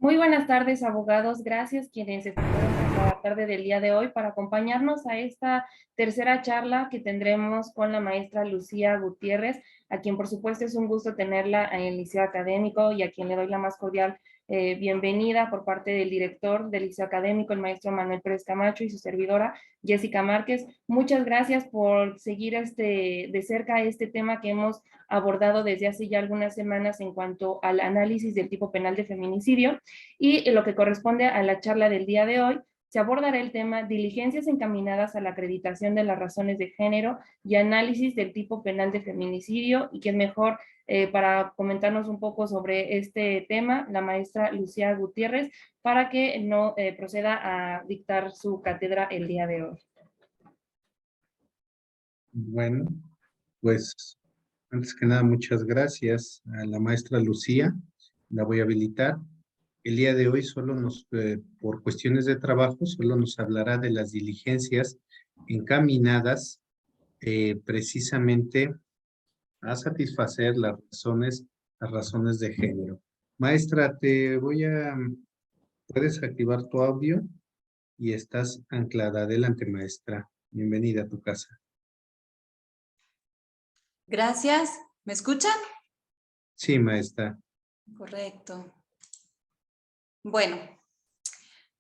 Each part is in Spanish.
Muy buenas tardes, abogados. Gracias quienes estuvieron la tarde del día de hoy para acompañarnos a esta tercera charla que tendremos con la maestra Lucía Gutiérrez, a quien por supuesto es un gusto tenerla en el Liceo Académico y a quien le doy la más cordial bienvenida por parte del director del Liceo Académico, el maestro Manuel Pérez Camacho, y su servidora Jessica Márquez. Muchas gracias por seguir de cerca este tema que hemos abordado desde hace ya algunas semanas en cuanto al análisis del tipo penal de feminicidio. Y lo que corresponde a la charla del día de hoy, se abordará el tema diligencias encaminadas a la acreditación de las razones de género y análisis del tipo penal de feminicidio. Y quién mejor para comentarnos un poco sobre este tema, la maestra Lucía Gutiérrez, para que no proceda a dictar su cátedra el día de hoy. Bueno, pues antes que nada, muchas gracias a la maestra Lucía. La voy a habilitar. El día de hoy por cuestiones de trabajo, solo nos hablará de las diligencias encaminadas precisamente a satisfacer las razones de género. Maestra, puedes activar tu audio y estás anclada. Adelante, maestra. Bienvenida a tu casa. Gracias. ¿Me escuchan? Sí, maestra. Correcto. Bueno,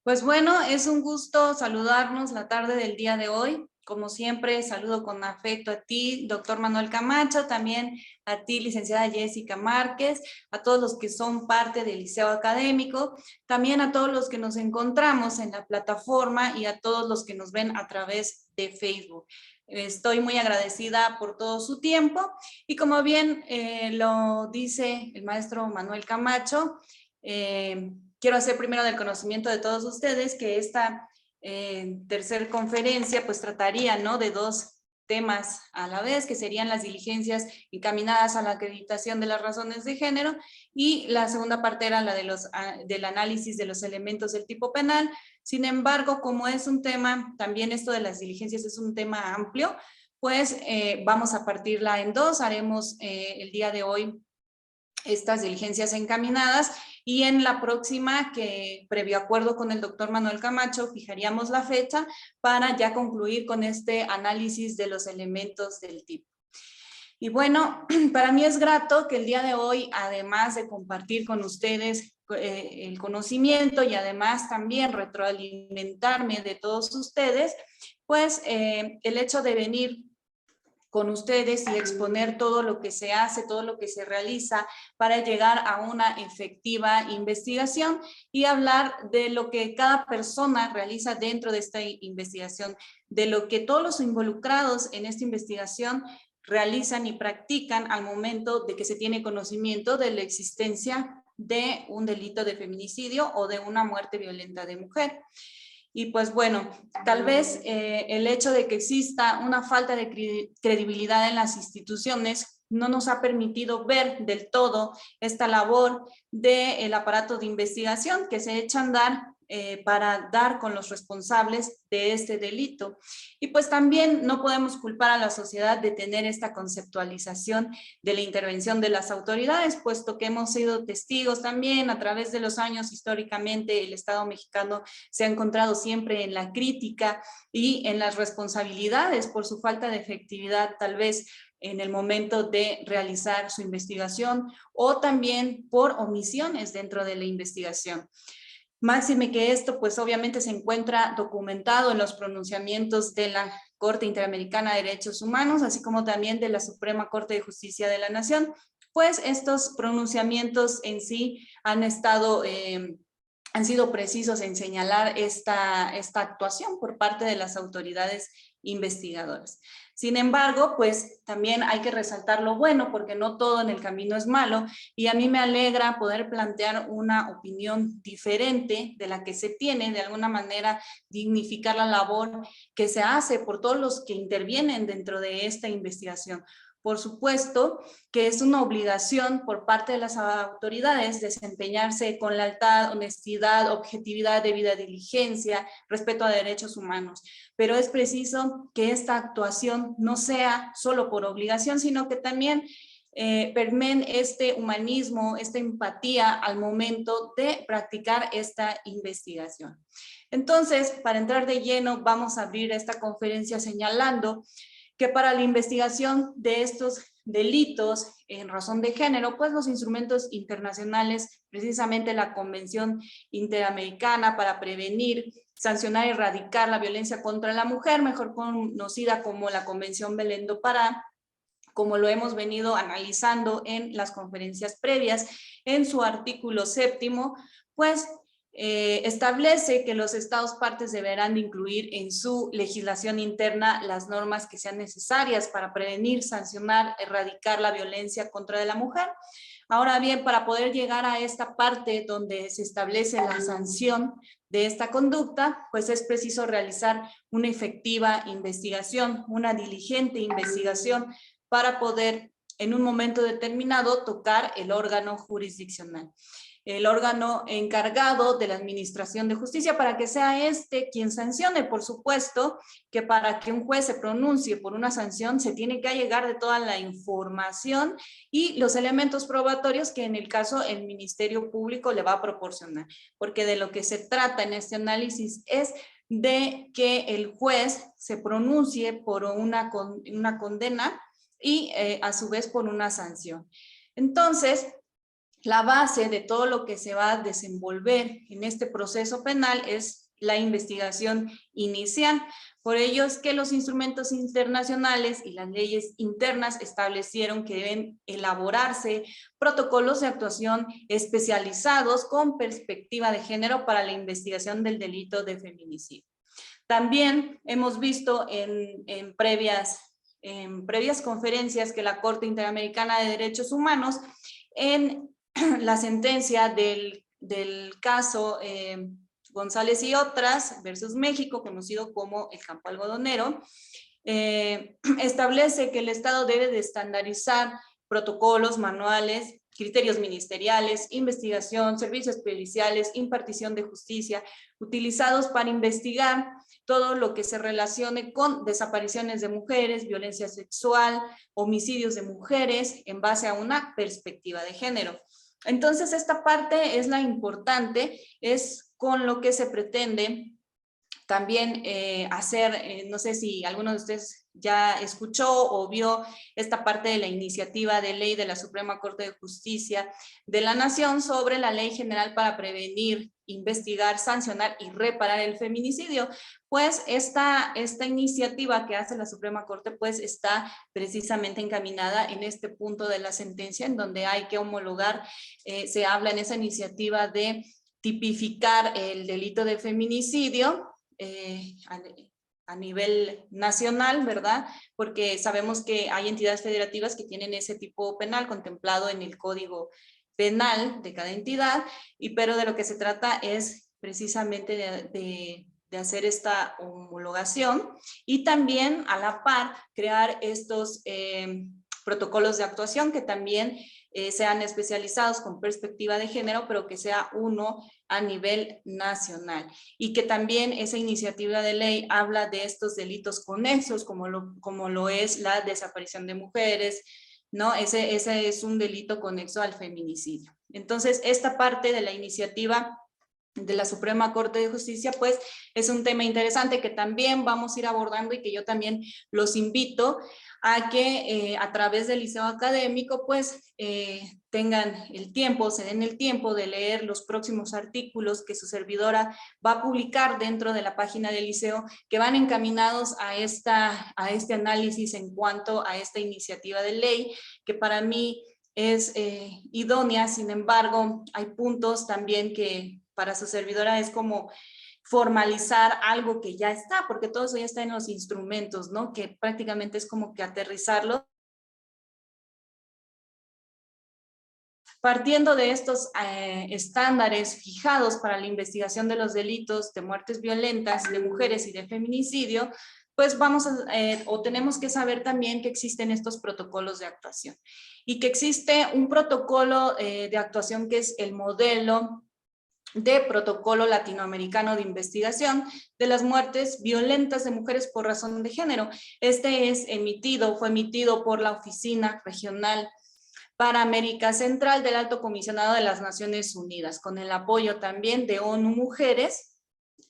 pues es un gusto saludarnos la tarde del día de hoy. Como siempre, saludo con afecto a ti, doctor Manuel Camacho, también a ti, licenciada Jessica Márquez, a todos los que son parte del Liceo Académico, también a todos los que nos encontramos en la plataforma y a todos los que nos ven a través de Facebook. Estoy muy agradecida por todo su tiempo y como bien lo dice el maestro Manuel Camacho, quiero hacer primero del conocimiento de todos ustedes que esta tercera conferencia pues trataría, ¿no?, de dos temas a la vez, que serían las diligencias encaminadas a la acreditación de las razones de género, y la segunda parte era la del análisis de los elementos del tipo penal. Sin embargo, como es un tema, también esto de las diligencias es un tema amplio, pues vamos a partirla en dos. Haremos el día de hoy estas diligencias encaminadas y en la próxima, que previo acuerdo con el doctor Manuel Camacho, fijaríamos la fecha para ya concluir con este análisis de los elementos del tipo. Y bueno, para mí es grato que el día de hoy, además de compartir con ustedes el conocimiento y además también retroalimentarme de todos ustedes, pues el hecho de venir con ustedes y exponer todo lo que se hace, todo lo que se realiza para llegar a una efectiva investigación y hablar de lo que cada persona realiza dentro de esta investigación, de lo que todos los involucrados en esta investigación realizan y practican al momento de que se tiene conocimiento de la existencia de un delito de feminicidio o de una muerte violenta de mujer. Y pues bueno, tal vez el hecho de que exista una falta de credibilidad en las instituciones no nos ha permitido ver del todo esta labor del aparato de investigación que se echa a andar para dar con los responsables de este delito. Y pues también no podemos culpar a la sociedad de tener esta conceptualización de la intervención de las autoridades, puesto que hemos sido testigos también a través de los años. Históricamente el Estado mexicano se ha encontrado siempre en la crítica y en las responsabilidades por su falta de efectividad, tal vez en el momento de realizar su investigación, o también por omisiones dentro de la investigación. Máxime que esto pues obviamente se encuentra documentado en los pronunciamientos de la Corte Interamericana de Derechos Humanos, así como también de la Suprema Corte de Justicia de la Nación, pues estos pronunciamientos en sí han sido precisos en señalar esta actuación por parte de las autoridades investigadoras. Sin embargo, pues también hay que resaltar lo bueno, porque no todo en el camino es malo, y a mí me alegra poder plantear una opinión diferente de la que se tiene, de alguna manera dignificar la labor que se hace por todos los que intervienen dentro de esta investigación. Por supuesto que es una obligación por parte de las autoridades desempeñarse con lealtad, honestidad, objetividad, debida diligencia, respeto a derechos humanos, pero es preciso que esta actuación no sea solo por obligación, sino que también permeen este humanismo, esta empatía al momento de practicar esta investigación. Entonces, para entrar de lleno, vamos a abrir esta conferencia señalando que para la investigación de estos delitos en razón de género, pues los instrumentos internacionales, precisamente la Convención Interamericana para prevenir, sancionar y erradicar la violencia contra la mujer, mejor conocida como la Convención Belén do Pará, como lo hemos venido analizando en las conferencias previas, en su artículo 7º, pues establece que los estados partes deberán de incluir en su legislación interna las normas que sean necesarias para prevenir, sancionar, erradicar la violencia contra la mujer. Ahora bien, para poder llegar a esta parte donde se establece la sanción de esta conducta, pues es preciso realizar una efectiva investigación, una diligente investigación para poder en un momento determinado tocar el órgano jurisdiccional, el órgano encargado de la administración de justicia, para que sea este quien sancione. Por supuesto que para que un juez se pronuncie por una sanción se tiene que allegar de toda la información y los elementos probatorios que en el caso el Ministerio Público le va a proporcionar, porque de lo que se trata en este análisis es de que el juez se pronuncie por una condena y a su vez por una sanción. Entonces, la base de todo lo que se va a desenvolver en este proceso penal es la investigación inicial. Por ello es que los instrumentos internacionales y las leyes internas establecieron que deben elaborarse protocolos de actuación especializados con perspectiva de género para la investigación del delito de feminicidio. También hemos visto en previas conferencias que la Corte Interamericana de Derechos Humanos, en la sentencia del caso González y otras versus México, conocido como el campo algodonero, establece que el Estado debe de estandarizar protocolos, manuales, criterios ministeriales, investigación, servicios periciales, impartición de justicia, utilizados para investigar todo lo que se relacione con desapariciones de mujeres, violencia sexual, homicidios de mujeres, en base a una perspectiva de género. Entonces, esta parte es la importante, es con lo que se pretende también hacer, no sé si alguno de ustedes ya escuchó o vio esta parte de la iniciativa de ley de la Suprema Corte de Justicia de la Nación sobre la Ley General para prevenir, investigar, sancionar y reparar el feminicidio. Pues esta iniciativa que hace la Suprema Corte pues está precisamente encaminada en este punto de la sentencia, en donde hay que homologar, se habla en esa iniciativa de tipificar el delito de feminicidio a nivel nacional, ¿verdad? Porque sabemos que hay entidades federativas que tienen ese tipo penal contemplado en el Código Penal de cada entidad, pero de lo que se trata es precisamente de hacer esta homologación y también a la par crear estos protocolos de actuación que también sean especializados con perspectiva de género, pero que sea uno a nivel nacional. Y que también esa iniciativa de ley habla de estos delitos conexos, como lo es la desaparición de mujeres, ¿no? Ese es un delito conexo al feminicidio. Entonces, esta parte de la iniciativa de la Suprema Corte de Justicia, pues es un tema interesante que también vamos a ir abordando y que yo también los invito a que a través del liceo académico pues tengan el tiempo, se den el tiempo de leer los próximos artículos que su servidora va a publicar dentro de la página del liceo, que van encaminados a este análisis en cuanto a esta iniciativa de ley, que para mí es idónea. Sin embargo, hay puntos también que para su servidora es como formalizar algo que ya está, porque todo eso ya está en los instrumentos, ¿no? Que prácticamente es como que aterrizarlo. Partiendo de estos estándares fijados para la investigación de los delitos de muertes violentas, de mujeres y de feminicidio, pues tenemos que saber también que existen estos protocolos de actuación y que existe un protocolo de actuación que es el modelo de protocolo latinoamericano de investigación de las muertes violentas de mujeres por razón de género. Este fue emitido por la Oficina Regional para América Central del Alto Comisionado de las Naciones Unidas, con el apoyo también de ONU Mujeres.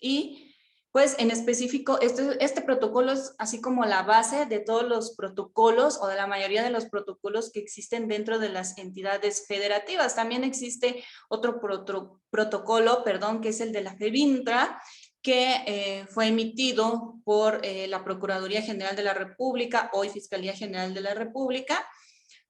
Y pues en específico este protocolo es así como la base de todos los protocolos o de la mayoría de los protocolos que existen dentro de las entidades federativas. También existe otro protocolo, que es el de la FEBINTRA, que fue emitido por la Procuraduría General de la República, hoy Fiscalía General de la República,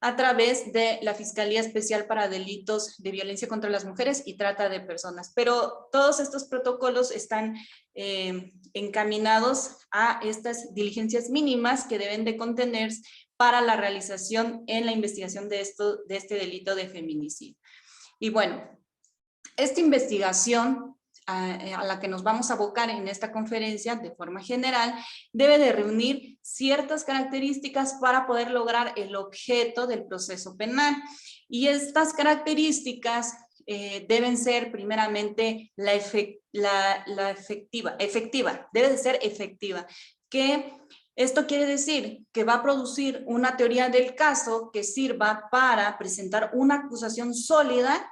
a través de la Fiscalía Especial para Delitos de Violencia contra las Mujeres y Trata de Personas. Pero todos estos protocolos están encaminados a estas diligencias mínimas que deben de contener para la realización en la investigación de este delito de feminicidio. Y bueno, esta investigación a la que nos vamos a abocar en esta conferencia de forma general, debe de reunir ciertas características para poder lograr el objeto del proceso penal. Y estas características deben ser primeramente efectiva, debe de ser efectiva. Que esto quiere decir que va a producir una teoría del caso que sirva para presentar una acusación sólida,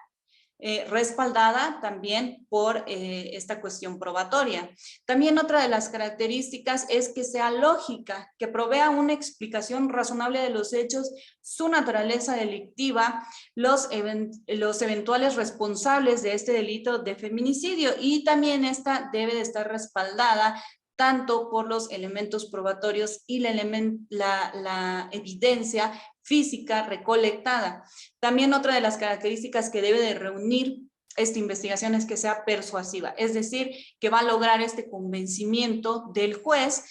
respaldada también por esta cuestión probatoria. También otra de las características es que sea lógica, que provea una explicación razonable de los hechos, su naturaleza delictiva, los eventuales responsables de este delito de feminicidio, y también esta debe de estar respaldada tanto por los elementos probatorios y la evidencia física recolectada. También otra de las características que debe de reunir esta investigación es que sea persuasiva, es decir, que va a lograr este convencimiento del juez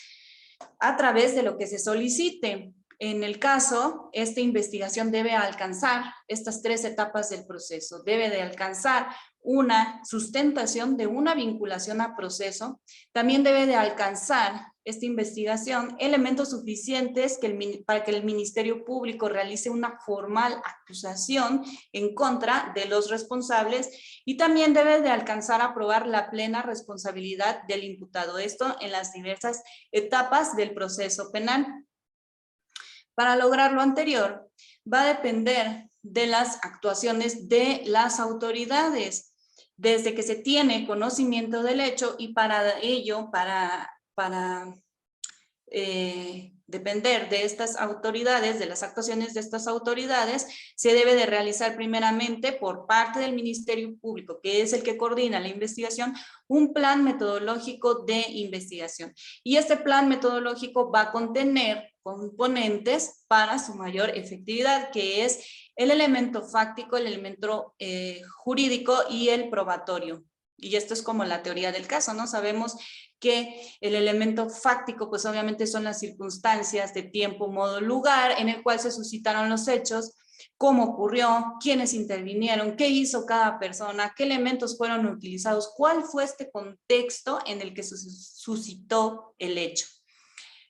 a través de lo que se solicite. En el caso, esta investigación debe alcanzar estas 3 etapas del proceso. Debe de alcanzar una sustentación de una vinculación a proceso. También debe de alcanzar esta investigación elementos suficientes para que el Ministerio Público realice una formal acusación en contra de los responsables, y también debe de alcanzar a probar la plena responsabilidad del imputado. Esto en las diversas etapas del proceso penal. Para lograr lo anterior, va a depender de las actuaciones de las autoridades, desde que se tiene conocimiento del hecho, y para ello, para depender de estas autoridades, de las actuaciones de estas autoridades, se debe de realizar primeramente por parte del Ministerio Público, que es el que coordina la investigación, un plan metodológico de investigación. Y este plan metodológico va a contener componentes para su mayor efectividad, que es el elemento fáctico, el elemento jurídico y el probatorio. Y esto es como la teoría del caso, ¿no? Sabemos que el elemento fáctico, pues obviamente son las circunstancias de tiempo, modo, lugar en el cual se suscitaron los hechos, cómo ocurrió, quiénes intervinieron, qué hizo cada persona, qué elementos fueron utilizados, cuál fue este contexto en el que se suscitó el hecho.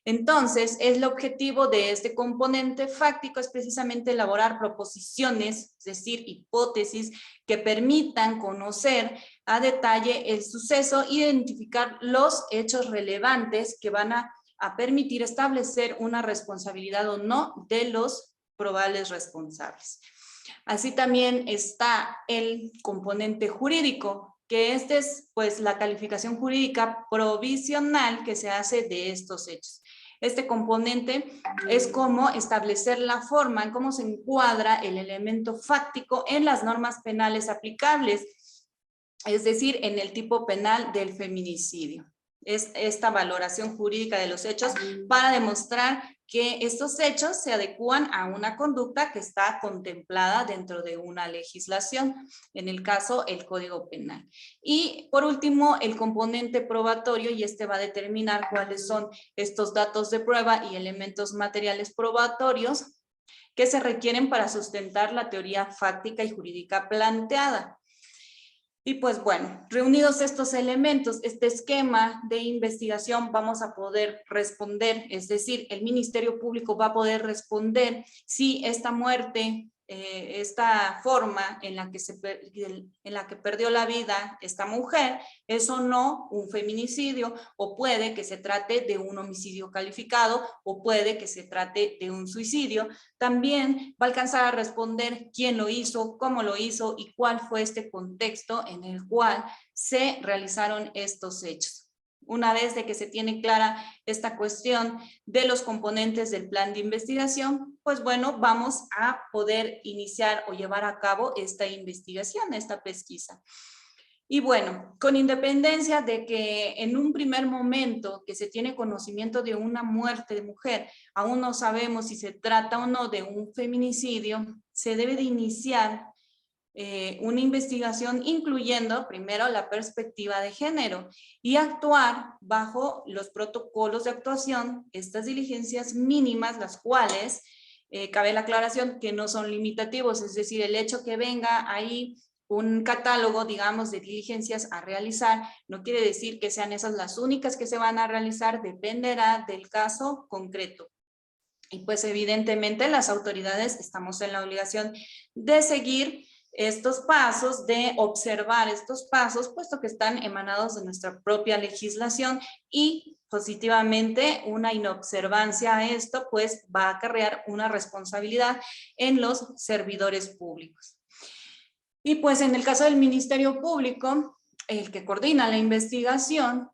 Entonces, el objetivo de este componente fáctico es precisamente elaborar proposiciones, es decir, hipótesis que permitan conocer a detalle el suceso, identificar los hechos relevantes que van a permitir establecer una responsabilidad o no de los probables responsables. Así también está el componente jurídico, que este es pues la calificación jurídica provisional que se hace de estos hechos. Este componente es cómo establecer la forma, en cómo se encuadra el elemento fáctico en las normas penales aplicables, es decir, en el tipo penal del feminicidio. Es esta valoración jurídica de los hechos para demostrar que estos hechos se adecúan a una conducta que está contemplada dentro de una legislación, en el caso, el Código Penal. Y por último, el componente probatorio, y este va a determinar cuáles son estos datos de prueba y elementos materiales probatorios que se requieren para sustentar la teoría fáctica y jurídica planteada. Y pues bueno, reunidos estos elementos, este esquema de investigación, vamos a poder responder, es decir, el Ministerio Público va a poder responder si esta muerte esta forma en la que perdió la vida esta mujer es o no un feminicidio, o puede que se trate de un homicidio calificado, o puede que se trate de un suicidio. También va a alcanzar a responder quién lo hizo, cómo lo hizo y cuál fue este contexto en el cual se realizaron estos hechos. Una vez de que se tiene clara esta cuestión de los componentes del plan de investigación, pues bueno, vamos a poder iniciar o llevar a cabo esta investigación, esta pesquisa. Y bueno, con independencia de que en un primer momento que se tiene conocimiento de una muerte de mujer, aún no sabemos si se trata o no de un feminicidio, se debe de iniciar una investigación incluyendo primero la perspectiva de género y actuar bajo los protocolos de actuación, estas diligencias mínimas, las cuales, cabe la aclaración, que no son limitativos, es decir, el hecho que venga ahí un catálogo, digamos, de diligencias a realizar, no quiere decir que sean esas las únicas que se van a realizar, dependerá del caso concreto. Y pues evidentemente las autoridades estamos en la obligación de seguir estos pasos, de observar estos pasos, puesto que están emanados de nuestra propia legislación, y positivamente una inobservancia a esto pues va a acarrear una responsabilidad en los servidores públicos. Y pues en el caso del Ministerio Público, el que coordina la investigación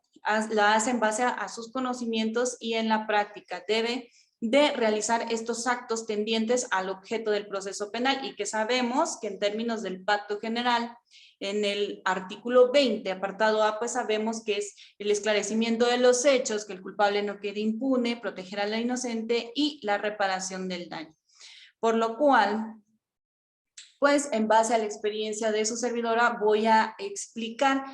la hace en base a sus conocimientos y en la práctica debe de realizar estos actos tendientes al objeto del proceso penal, y que sabemos que en términos del Pacto General, en el artículo 20, apartado A, pues sabemos que es el esclarecimiento de los hechos, que el culpable no quede impune, proteger a la inocente y la reparación del daño. Por lo cual, pues en base a la experiencia de su servidora voy a explicar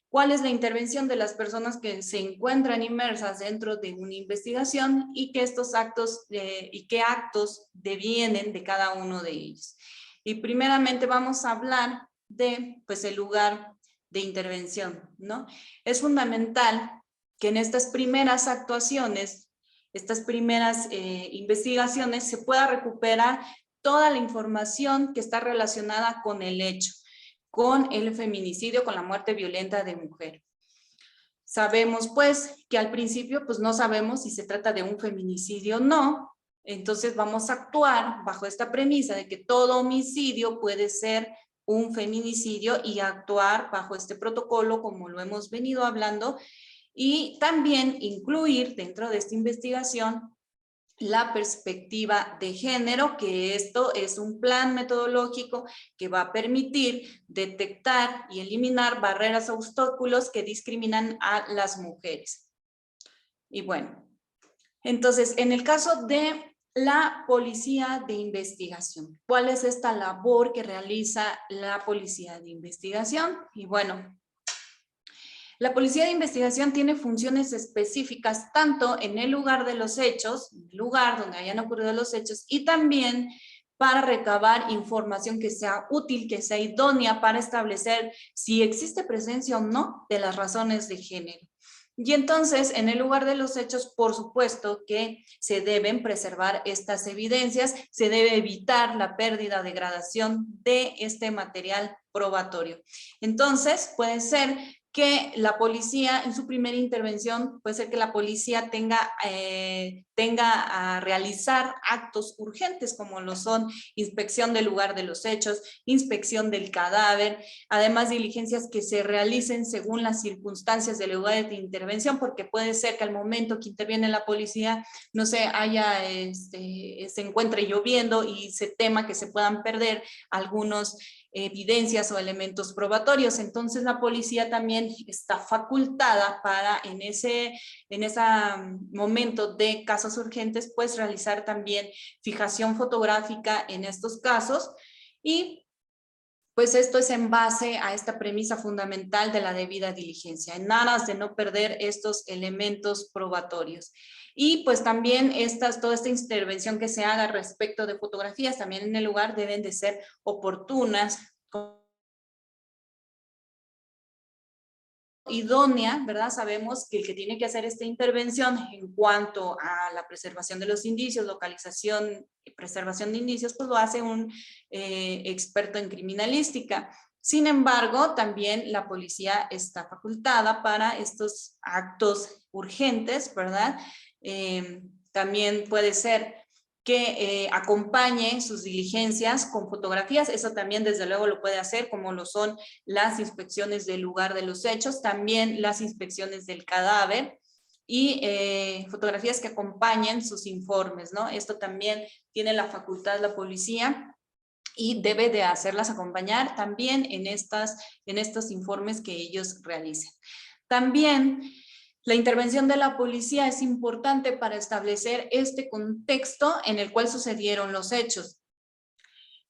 cuál es la intervención de las personas que se encuentran inmersas dentro de una investigación y que estos actos y qué actos devienen de cada uno de ellos. Y primeramente vamos a hablar de pues el lugar de intervención, ¿no? Es fundamental que en estas primeras actuaciones, estas primeras investigaciones, se pueda recuperar toda la información que está relacionada con el hecho, con el feminicidio, con la muerte violenta de mujer. Sabemos pues que al principio pues no sabemos si se trata de un feminicidio o no, entonces vamos a actuar bajo esta premisa de que todo homicidio puede ser un feminicidio y actuar bajo este protocolo como lo hemos venido hablando, y también incluir dentro de esta investigación la perspectiva de género, que esto es un plan metodológico que va a permitir detectar y eliminar barreras o obstáculos que discriminan a las mujeres. Y bueno, entonces en el caso de la policía de investigación, ¿cuál es esta labor que realiza la policía de investigación? Y bueno, la policía de investigación tiene funciones específicas tanto en el lugar de los hechos, el lugar donde hayan ocurrido los hechos, y también para recabar información que sea útil, que sea idónea para establecer si existe presencia o no de las razones de género. Y entonces, en el lugar de los hechos, por supuesto que se deben preservar estas evidencias, se debe evitar la pérdida o degradación de este material probatorio. Entonces, puede ser que la policía en su primera intervención, puede ser que la policía tenga a realizar actos urgentes como lo son inspección del lugar de los hechos, inspección del cadáver, además diligencias que se realicen según las circunstancias del lugar de intervención, porque puede ser que al momento que interviene la policía, no sé, se encuentre lloviendo y se tema que se puedan perder algunos evidencias o elementos probatorios. Entonces la policía también está facultada para en ese momento de casos urgentes pues realizar también fijación fotográfica en estos casos, y pues esto es en base a esta premisa fundamental de la debida diligencia, en aras de no perder estos elementos probatorios. Y pues también toda esta intervención que se haga respecto de fotografías también en el lugar deben de ser oportunas, idónea, ¿verdad? Sabemos que el que tiene que hacer esta intervención en cuanto a la preservación de los indicios, localización y preservación de indicios, pues lo hace un experto en criminalística. Sin embargo, también la policía está facultada para estos actos urgentes, ¿verdad? También puede ser que acompañe sus diligencias con fotografías, eso también desde luego lo puede hacer, como lo son las inspecciones del lugar de los hechos, también las inspecciones del cadáver y fotografías que acompañen sus informes, ¿no? Esto también tiene la facultad la policía y debe de hacerlas acompañar también en estos informes que ellos realicen. También la intervención de la policía es importante para establecer este contexto en el cual sucedieron los hechos.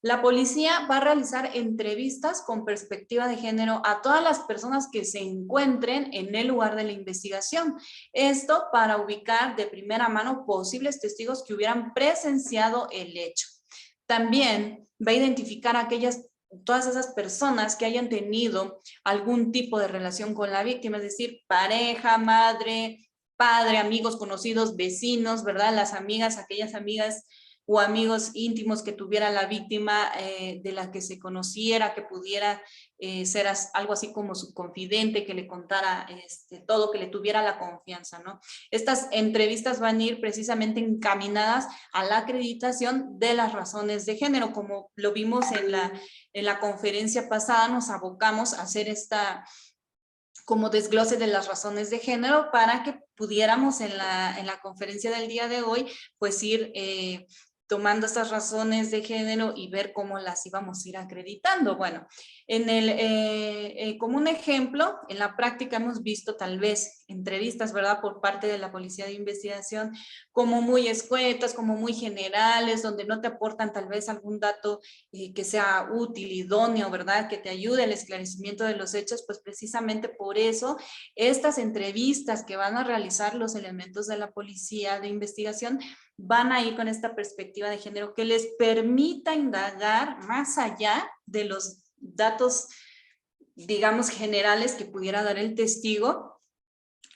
La policía va a realizar entrevistas con perspectiva de género a todas las personas que se encuentren en el lugar de la investigación. Esto para ubicar de primera mano posibles testigos que hubieran presenciado el hecho. También va a identificar todas esas personas que hayan tenido algún tipo de relación con la víctima, es decir, pareja, madre, padre, amigos, conocidos, vecinos, ¿verdad? Las amigas, aquellas amigas o amigos íntimos que tuviera la víctima, de la que se conociera, que pudiera ser algo así como su confidente, que le contara todo, que le tuviera la confianza, ¿no? Estas entrevistas van a ir precisamente encaminadas a la acreditación de las razones de género, como lo vimos en la conferencia pasada, nos abocamos a hacer como desglose de las razones de género para que pudiéramos en la conferencia del día de hoy, pues ir tomando estas razones de género y ver cómo las íbamos a ir acreditando. Bueno, como un ejemplo, en la práctica hemos visto tal vez entrevistas, ¿verdad?, por parte de la Policía de Investigación, como muy escuetas, como muy generales, donde no te aportan tal vez algún dato que sea útil, idóneo, ¿verdad?, que te ayude al esclarecimiento de los hechos. Pues precisamente por eso, estas entrevistas que van a realizar los elementos de la Policía de Investigación van a ir con esta perspectiva de género que les permita indagar más allá de los datos, digamos, generales que pudiera dar el testigo,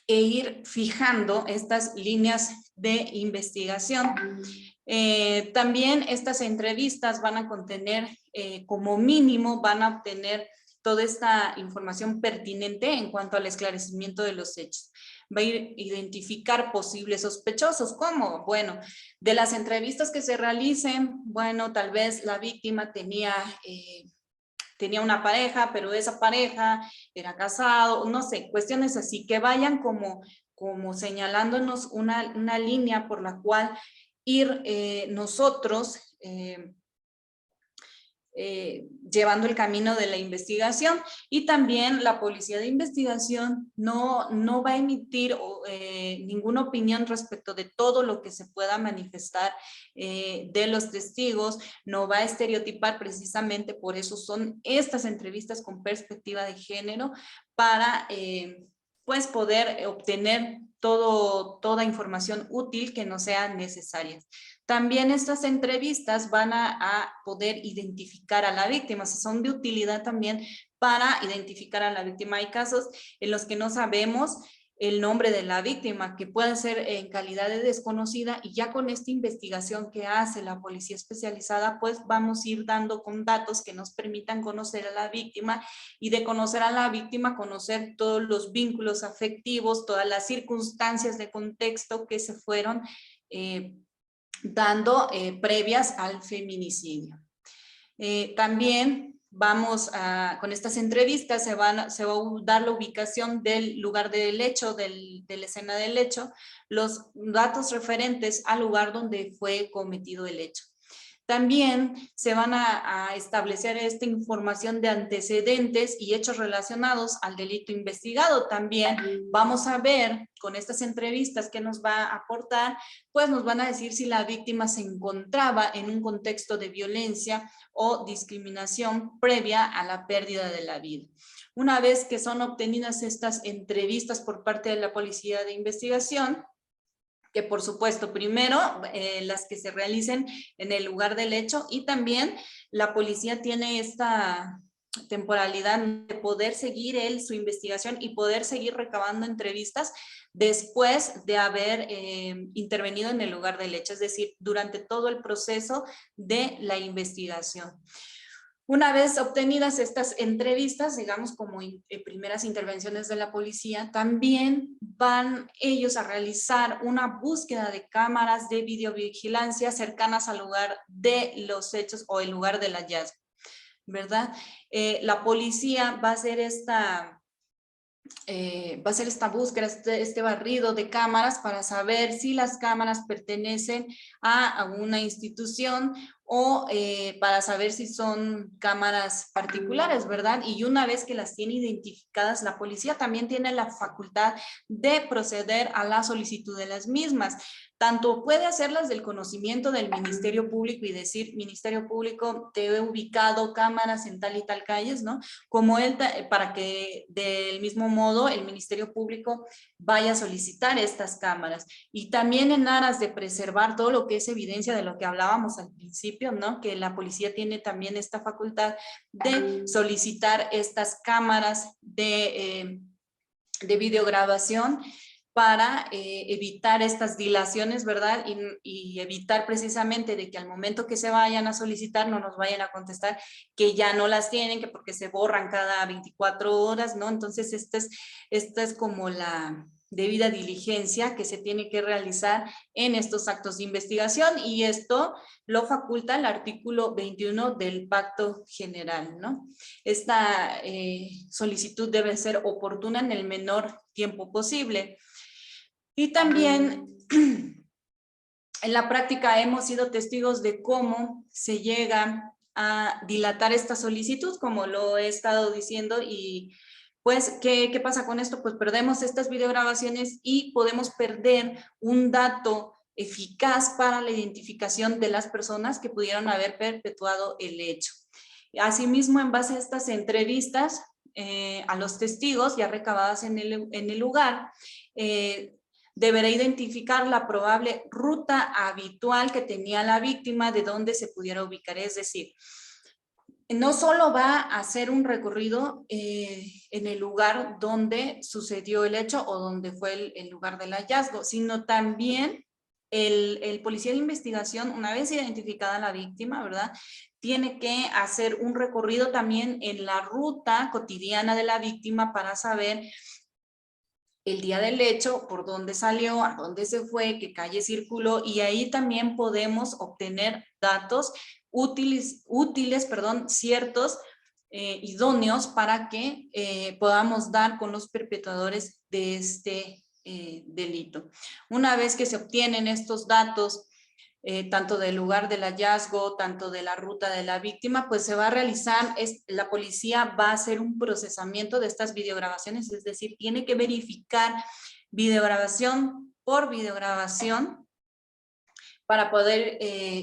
e ir fijando estas líneas de investigación. También estas entrevistas van a contener, como mínimo, van a obtener toda esta información pertinente en cuanto al esclarecimiento de los hechos. Va a identificar posibles sospechosos. ¿Cómo? Bueno, de las entrevistas que se realicen, bueno, tal vez la víctima tenía una pareja, pero esa pareja era casado, no sé, cuestiones así, que vayan como señalándonos una línea por la cual ir nosotros llevando el camino de la investigación. Y también la Policía de Investigación no va a emitir ninguna opinión respecto de todo lo que se pueda manifestar de los testigos, no va a estereotipar. Precisamente por eso son estas entrevistas con perspectiva de género, para pues poder obtener toda información útil que nos sea necesaria. También estas entrevistas van a poder identificar a la víctima, son de utilidad también para identificar a la víctima. Hay casos en los que no sabemos el nombre de la víctima, que puede ser en calidad de desconocida, y ya con esta investigación que hace la policía especializada, pues vamos a ir dando con datos que nos permitan conocer a la víctima, y de conocer a la víctima, conocer todos los vínculos afectivos, todas las circunstancias de contexto que se fueron dando previas al feminicidio. También con estas entrevistas se va a dar la ubicación del lugar del hecho, de la escena del hecho, los datos referentes al lugar donde fue cometido el hecho. También se van a establecer esta información de antecedentes y hechos relacionados al delito investigado. También vamos a ver con estas entrevistas que nos va a aportar, pues nos van a decir si la víctima se encontraba en un contexto de violencia o discriminación previa a la pérdida de la vida. Una vez que son obtenidas estas entrevistas por parte de la Policía de Investigación, que por supuesto primero las que se realicen en el lugar del hecho, y también la policía tiene esta temporalidad de poder seguir él su investigación y poder seguir recabando entrevistas después de haber intervenido en el lugar del hecho, es decir, durante todo el proceso de la investigación. Una vez obtenidas estas entrevistas, digamos como primeras intervenciones de la policía, también van ellos a realizar una búsqueda de cámaras de videovigilancia cercanas al lugar de los hechos o el lugar del hallazgo, ¿verdad? La policía va a hacer esta búsqueda, este barrido de cámaras para saber si las cámaras pertenecen a una institución o para saber si son cámaras particulares, ¿verdad? Y una vez que las tiene identificadas, la policía también tiene la facultad de proceder a la solicitud de las mismas. Tanto puede hacerlas del conocimiento del Ministerio Público y decir, Ministerio Público, te he ubicado cámaras en tal y tal calles, ¿no? Como él, para que del mismo modo el Ministerio Público vaya a solicitar estas cámaras. Y también en aras de preservar todo lo que es evidencia de lo que hablábamos al principio, ¿no? Que la policía tiene también esta facultad de solicitar estas cámaras de videograbación para evitar estas dilaciones, ¿verdad? Y evitar precisamente de que al momento que se vayan a solicitar no nos vayan a contestar que ya no las tienen, que porque se borran cada 24 horas, ¿no? Entonces esta es como la debida diligencia que se tiene que realizar en estos actos de investigación y esto lo faculta el artículo 21 del Pacto General, ¿no? Esta solicitud debe ser oportuna en el menor tiempo posible. Y también en la práctica hemos sido testigos de cómo se llega a dilatar esta solicitud, como lo he estado diciendo, y pues, ¿qué pasa con esto? Pues perdemos estas videograbaciones y podemos perder un dato eficaz para la identificación de las personas que pudieron haber perpetuado el hecho. Asimismo, en base a estas entrevistas a los testigos ya recabadas en el lugar, deberá identificar la probable ruta habitual que tenía la víctima de dónde se pudiera ubicar. Es decir, no solo va a hacer un recorrido en el lugar donde sucedió el hecho o donde fue el lugar del hallazgo, sino también el policía de investigación, una vez identificada la víctima, ¿verdad?, tiene que hacer un recorrido también en la ruta cotidiana de la víctima para saber el día del hecho, por dónde salió, a dónde se fue, qué calle circuló, y ahí también podemos obtener datos útiles, ciertos, idóneos para que podamos dar con los perpetradores de este delito. Una vez que se obtienen estos datos, tanto del lugar del hallazgo, tanto de la ruta de la víctima, pues se va a realizar, la policía va a hacer un procesamiento de estas videograbaciones, es decir, tiene que verificar videograbación por videograbación para poder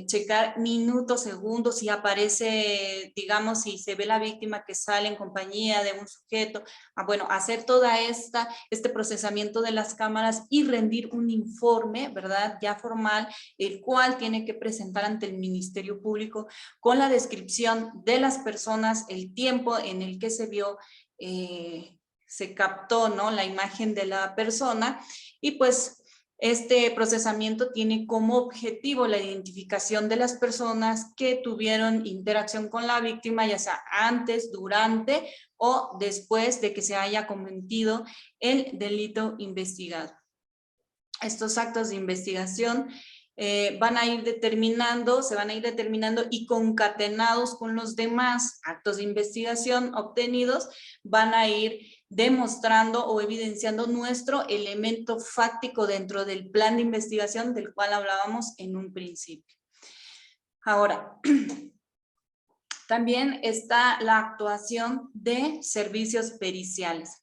checar minutos, segundos, si aparece, digamos, si se ve la víctima que sale en compañía de un sujeto, bueno, hacer toda este procesamiento de las cámaras y rendir un informe, ¿verdad?, ya formal, el cual tiene que presentar ante el Ministerio Público con la descripción de las personas, el tiempo en el que se vio, se captó, ¿no?, la imagen de la persona, y pues este procesamiento tiene como objetivo la identificación de las personas que tuvieron interacción con la víctima, ya sea antes, durante o después de que se haya cometido el delito investigado. Estos actos de investigación se van a ir determinando y concatenados con los demás actos de investigación obtenidos, van a ir demostrando o evidenciando nuestro elemento fáctico dentro del plan de investigación del cual hablábamos en un principio. Ahora, también está la actuación de servicios periciales.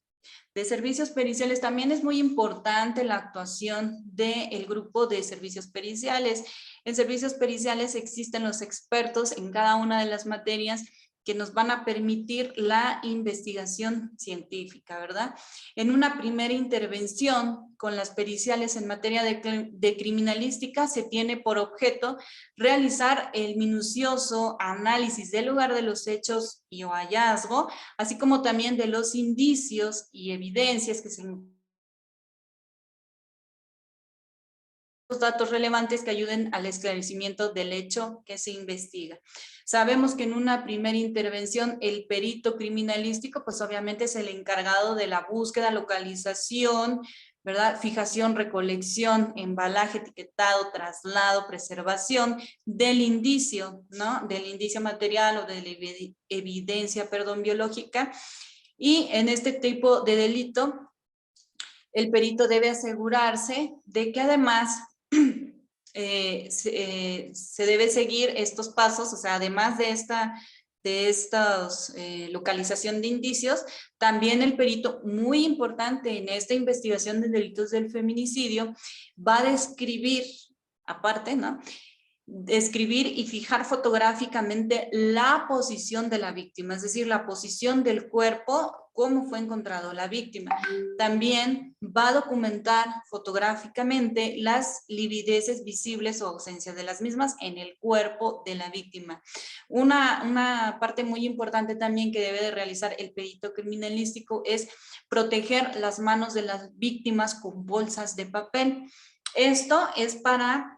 De servicios periciales también es muy importante la actuación del grupo de servicios periciales. En servicios periciales existen los expertos en cada una de las materias que nos van a permitir la investigación científica, ¿verdad? En una primera intervención con las periciales en materia de criminalística se tiene por objeto realizar el minucioso análisis del lugar de los hechos y o hallazgo, así como también de los indicios y evidencias que se los datos relevantes que ayuden al esclarecimiento del hecho que se investiga. Sabemos que en una primera intervención el perito criminalístico pues obviamente es el encargado de la búsqueda, localización, ¿verdad? Fijación, recolección, embalaje, etiquetado, traslado, preservación del indicio, ¿no? Del indicio material o de la evidencia, perdón, biológica. Y en este tipo de delito, el perito debe asegurarse de que además se debe seguir estos pasos, o sea, además de esta localización de indicios, también el perito, muy importante en esta investigación de delitos del feminicidio, va a describir, aparte, ¿no? Describir y fijar fotográficamente la posición de la víctima, es decir, la posición del cuerpo, cómo fue encontrado la víctima. También va a documentar fotográficamente las livideces visibles o ausencias de las mismas en el cuerpo de la víctima. Una parte muy importante también que debe de realizar el perito criminalístico es proteger las manos de las víctimas con bolsas de papel. Esto es para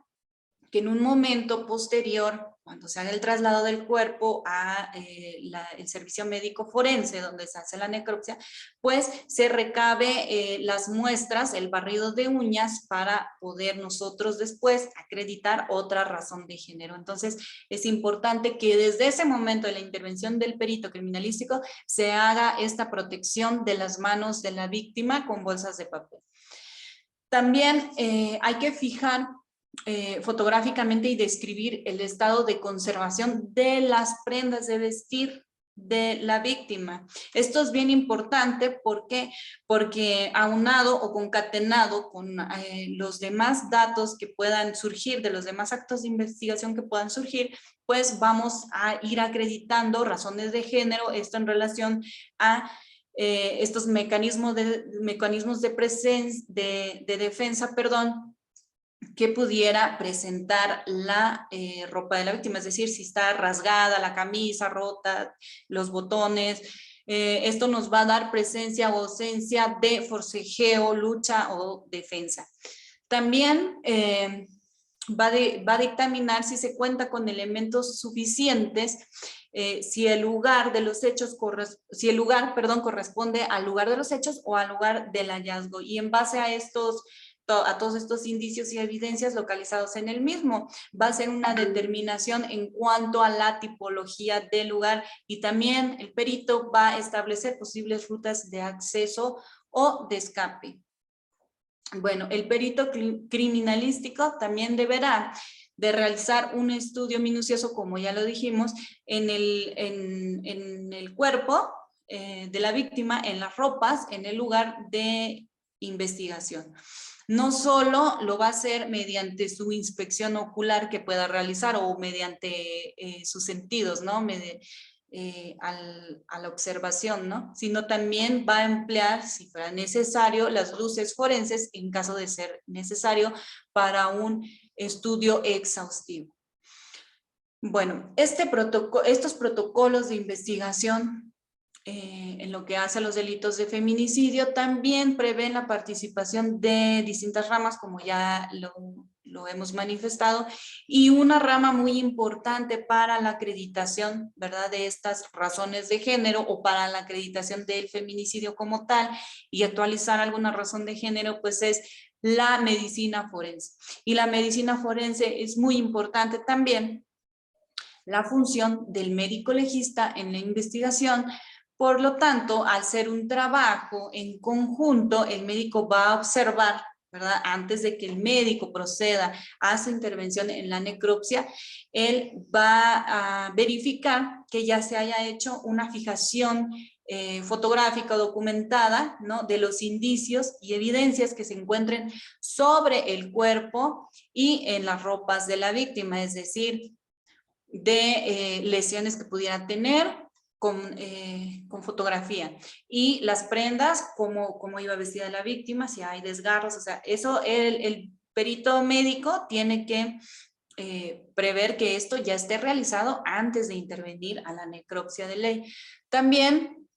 que en un momento posterior, cuando se haga el traslado del cuerpo a el servicio médico forense, donde se hace la necropsia, pues se recabe las muestras, el barrido de uñas, para poder nosotros después acreditar otra razón de género. Entonces, es importante que desde ese momento de la intervención del perito criminalístico se haga esta protección de las manos de la víctima con bolsas de papel. También hay que fijar fotográficamente y describir el estado de conservación de las prendas de vestir de la víctima. Esto es bien importante porque aunado o concatenado con los demás datos que puedan surgir, de los demás actos de investigación que puedan surgir, pues vamos a ir acreditando razones de género, esto en relación a estos mecanismos de defensa, perdón, que pudiera presentar la ropa de la víctima, es decir, si está rasgada la camisa, rota, los botones. Esto nos va a dar presencia o ausencia de forcejeo, lucha o defensa. También va a dictaminar si se cuenta con elementos suficientes, si el lugar de los hechos corresponde al lugar de los hechos o al lugar del hallazgo. Y en base a todos estos indicios y evidencias localizados en el mismo, va a ser una determinación en cuanto a la tipología del lugar, y también el perito va a establecer posibles rutas de acceso o de escape. Bueno, el perito criminalístico también deberá de realizar un estudio minucioso, como ya lo dijimos, en el cuerpo de la víctima, en las ropas, en el lugar de investigación. No solo lo va a hacer mediante su inspección ocular que pueda realizar o mediante sus sentidos, ¿no? A la observación, ¿no? Sino también va a emplear, si fuera necesario, las luces forenses en caso de ser necesario para un estudio exhaustivo. Bueno, estos protocolos de investigación en lo que hace a los delitos de feminicidio también prevén la participación de distintas ramas, como ya lo hemos manifestado, y una rama muy importante para la acreditación, ¿verdad?, de estas razones de género, o para la acreditación del feminicidio como tal, y actualizar alguna razón de género, pues es la medicina forense. Y la medicina forense es muy importante también, la función del médico legista en la investigación. Por lo tanto, al ser un trabajo en conjunto, el médico va a observar, ¿verdad?, antes de que el médico proceda a su intervención en la necropsia, él va a verificar que ya se haya hecho una fijación fotográfica documentada, ¿no?, de los indicios y evidencias que se encuentren sobre el cuerpo y en las ropas de la víctima, es decir, de lesiones que pudiera tener, con fotografía. Y las prendas, cómo iba vestida la víctima, si hay desgarros, o sea, eso el perito médico tiene que prever que esto ya esté realizado antes de intervenir a la necropsia de ley. También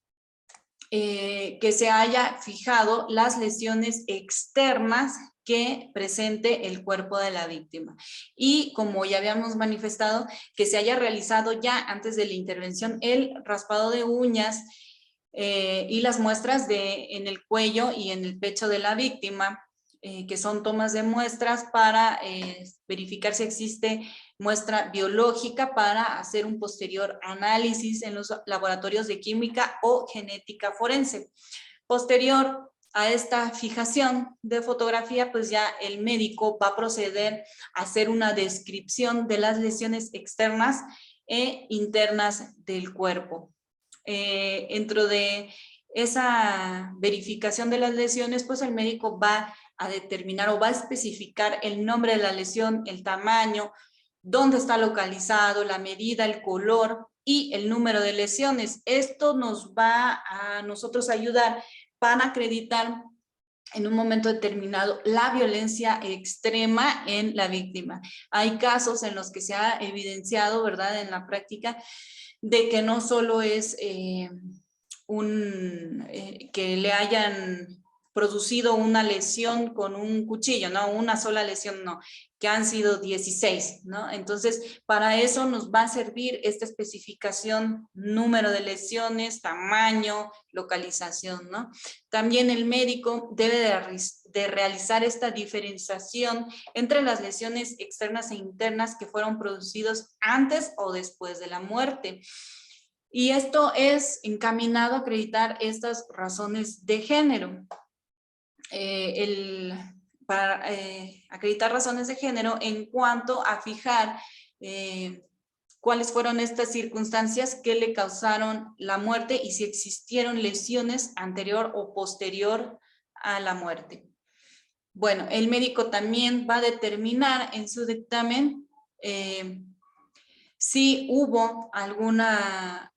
que se haya fijado las lesiones externas que presente el cuerpo de la víctima. Y como ya habíamos manifestado, que se haya realizado ya antes de la intervención el raspado de uñas y las muestras en el cuello y en el pecho de la víctima, que son tomas de muestras para verificar si existe muestra biológica para hacer un posterior análisis en los laboratorios de química o genética forense. Posterior a esta fijación de fotografía, pues ya el médico va a proceder a hacer una descripción de las lesiones externas e internas del cuerpo. Dentro de esa verificación de las lesiones, pues el médico va a determinar o va a especificar el nombre de la lesión, el tamaño, dónde está localizado, la medida, el color y el número de lesiones. Esto nos va a nosotros ayudar para acreditar en un momento determinado la violencia extrema en la víctima. Hay casos en los que se ha evidenciado, ¿verdad?, en la práctica, de que no solo es que le hayan producido una lesión con un cuchillo, no, una sola lesión, no, que han sido 16, ¿no? Entonces, para eso nos va a servir esta especificación, número de lesiones, tamaño, localización, ¿no? También el médico debe de realizar esta diferenciación entre las lesiones externas e internas que fueron producidos antes o después de la muerte. Y esto es encaminado a acreditar estas razones de género. Para acreditar razones de género en cuanto a fijar cuáles fueron estas circunstancias que le causaron la muerte y si existieron lesiones anterior o posterior a la muerte. Bueno, el médico también va a determinar en su dictamen si hubo algún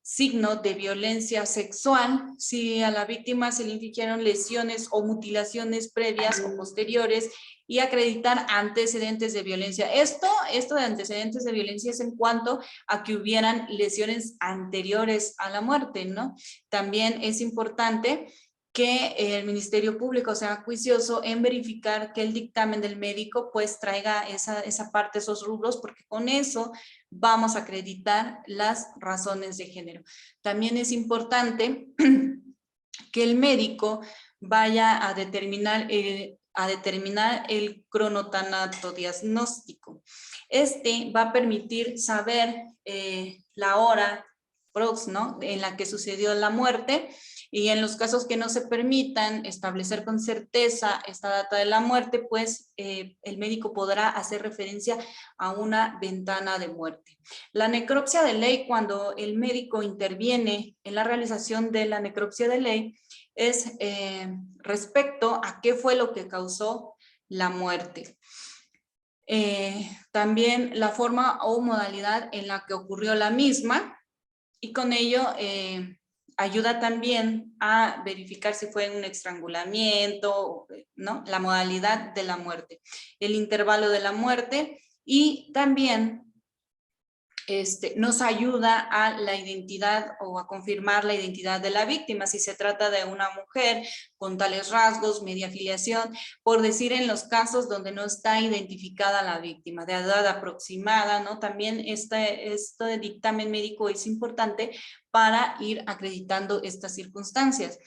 signo de violencia sexual, si a la víctima se le infligieron lesiones o mutilaciones previas o posteriores y acreditar antecedentes de violencia. Esto de antecedentes de violencia es en cuanto a que hubieran lesiones anteriores a la muerte, ¿no? También es importante que el Ministerio Público sea juicioso en verificar que el dictamen del médico pues traiga esa parte, esos rubros, porque con eso vamos a acreditar las razones de género. También es importante que el médico vaya a determinar el cronotanato diagnóstico. Este va a permitir saber la hora prox, ¿no?, en la que sucedió la muerte, y en los casos que no se permitan establecer con certeza esta data de la muerte, pues el médico podrá hacer referencia a una ventana de muerte. La necropsia de ley, cuando el médico interviene en la realización de la necropsia de ley, es respecto a qué fue lo que causó la muerte. También la forma o modalidad en la que ocurrió la misma, y con ello ayuda también a verificar si fue un estrangulamiento, ¿no?, la modalidad de la muerte, el intervalo de la muerte, y también nos ayuda a la identidad o a confirmar la identidad de la víctima, si se trata de una mujer con tales rasgos, media filiación, por decir en los casos donde no está identificada la víctima, de edad aproximada, ¿no? También este dictamen médico es importante para ir acreditando estas circunstancias.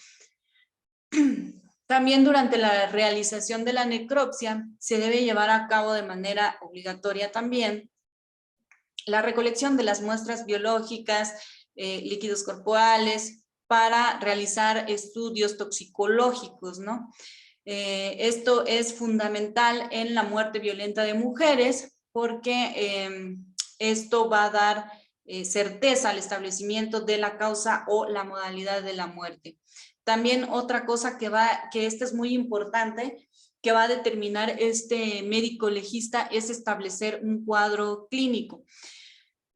También durante la realización de la necropsia se debe llevar a cabo de manera obligatoria también la recolección de las muestras biológicas, líquidos corporales, para realizar estudios toxicológicos, ¿no? Esto es fundamental en la muerte violenta de mujeres porque esto va a dar certeza al establecimiento de la causa o la modalidad de la muerte. También otra cosa que esta es muy importante, que va a determinar este médico legista, es establecer un cuadro clínico.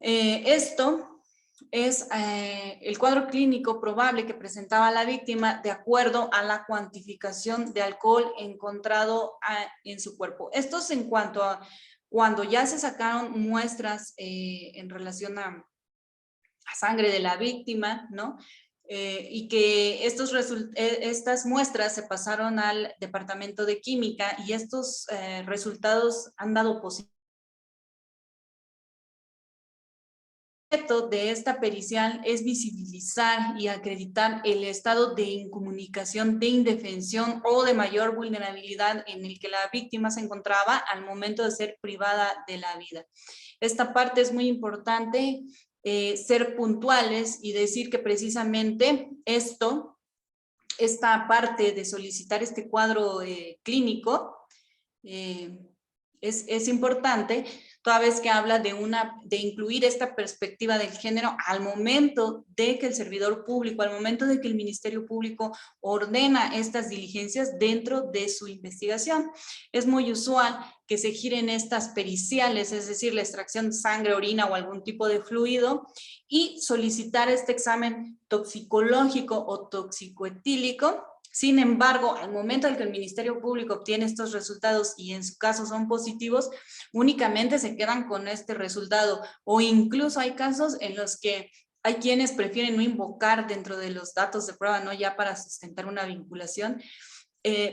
Esto es el cuadro clínico probable que presentaba la víctima de acuerdo a la cuantificación de alcohol encontrado en su cuerpo. Esto es en cuanto a cuando ya se sacaron muestras en relación a sangre de la víctima, ¿no? Y que estas muestras se pasaron al departamento de química y estos resultados han dado positivo. El objeto de esta pericial es visibilizar y acreditar el estado de incomunicación, de indefensión o de mayor vulnerabilidad en el que la víctima se encontraba al momento de ser privada de la vida. Esta parte es muy importante, ser puntuales y decir que precisamente esta parte de solicitar este cuadro clínico es importante, toda vez que habla de incluir esta perspectiva del género al momento de que el servidor público, al momento de que el Ministerio Público ordena estas diligencias dentro de su investigación. Es muy usual que se giren estas periciales, es decir, la extracción de sangre, orina o algún tipo de fluido, y solicitar este examen toxicológico o toxicoetílico. Sin embargo, al momento en que el Ministerio Público obtiene estos resultados y en su caso son positivos, únicamente se quedan con este resultado, o incluso hay casos en los que hay quienes prefieren no invocar dentro de los datos de prueba, no ya para sustentar una vinculación,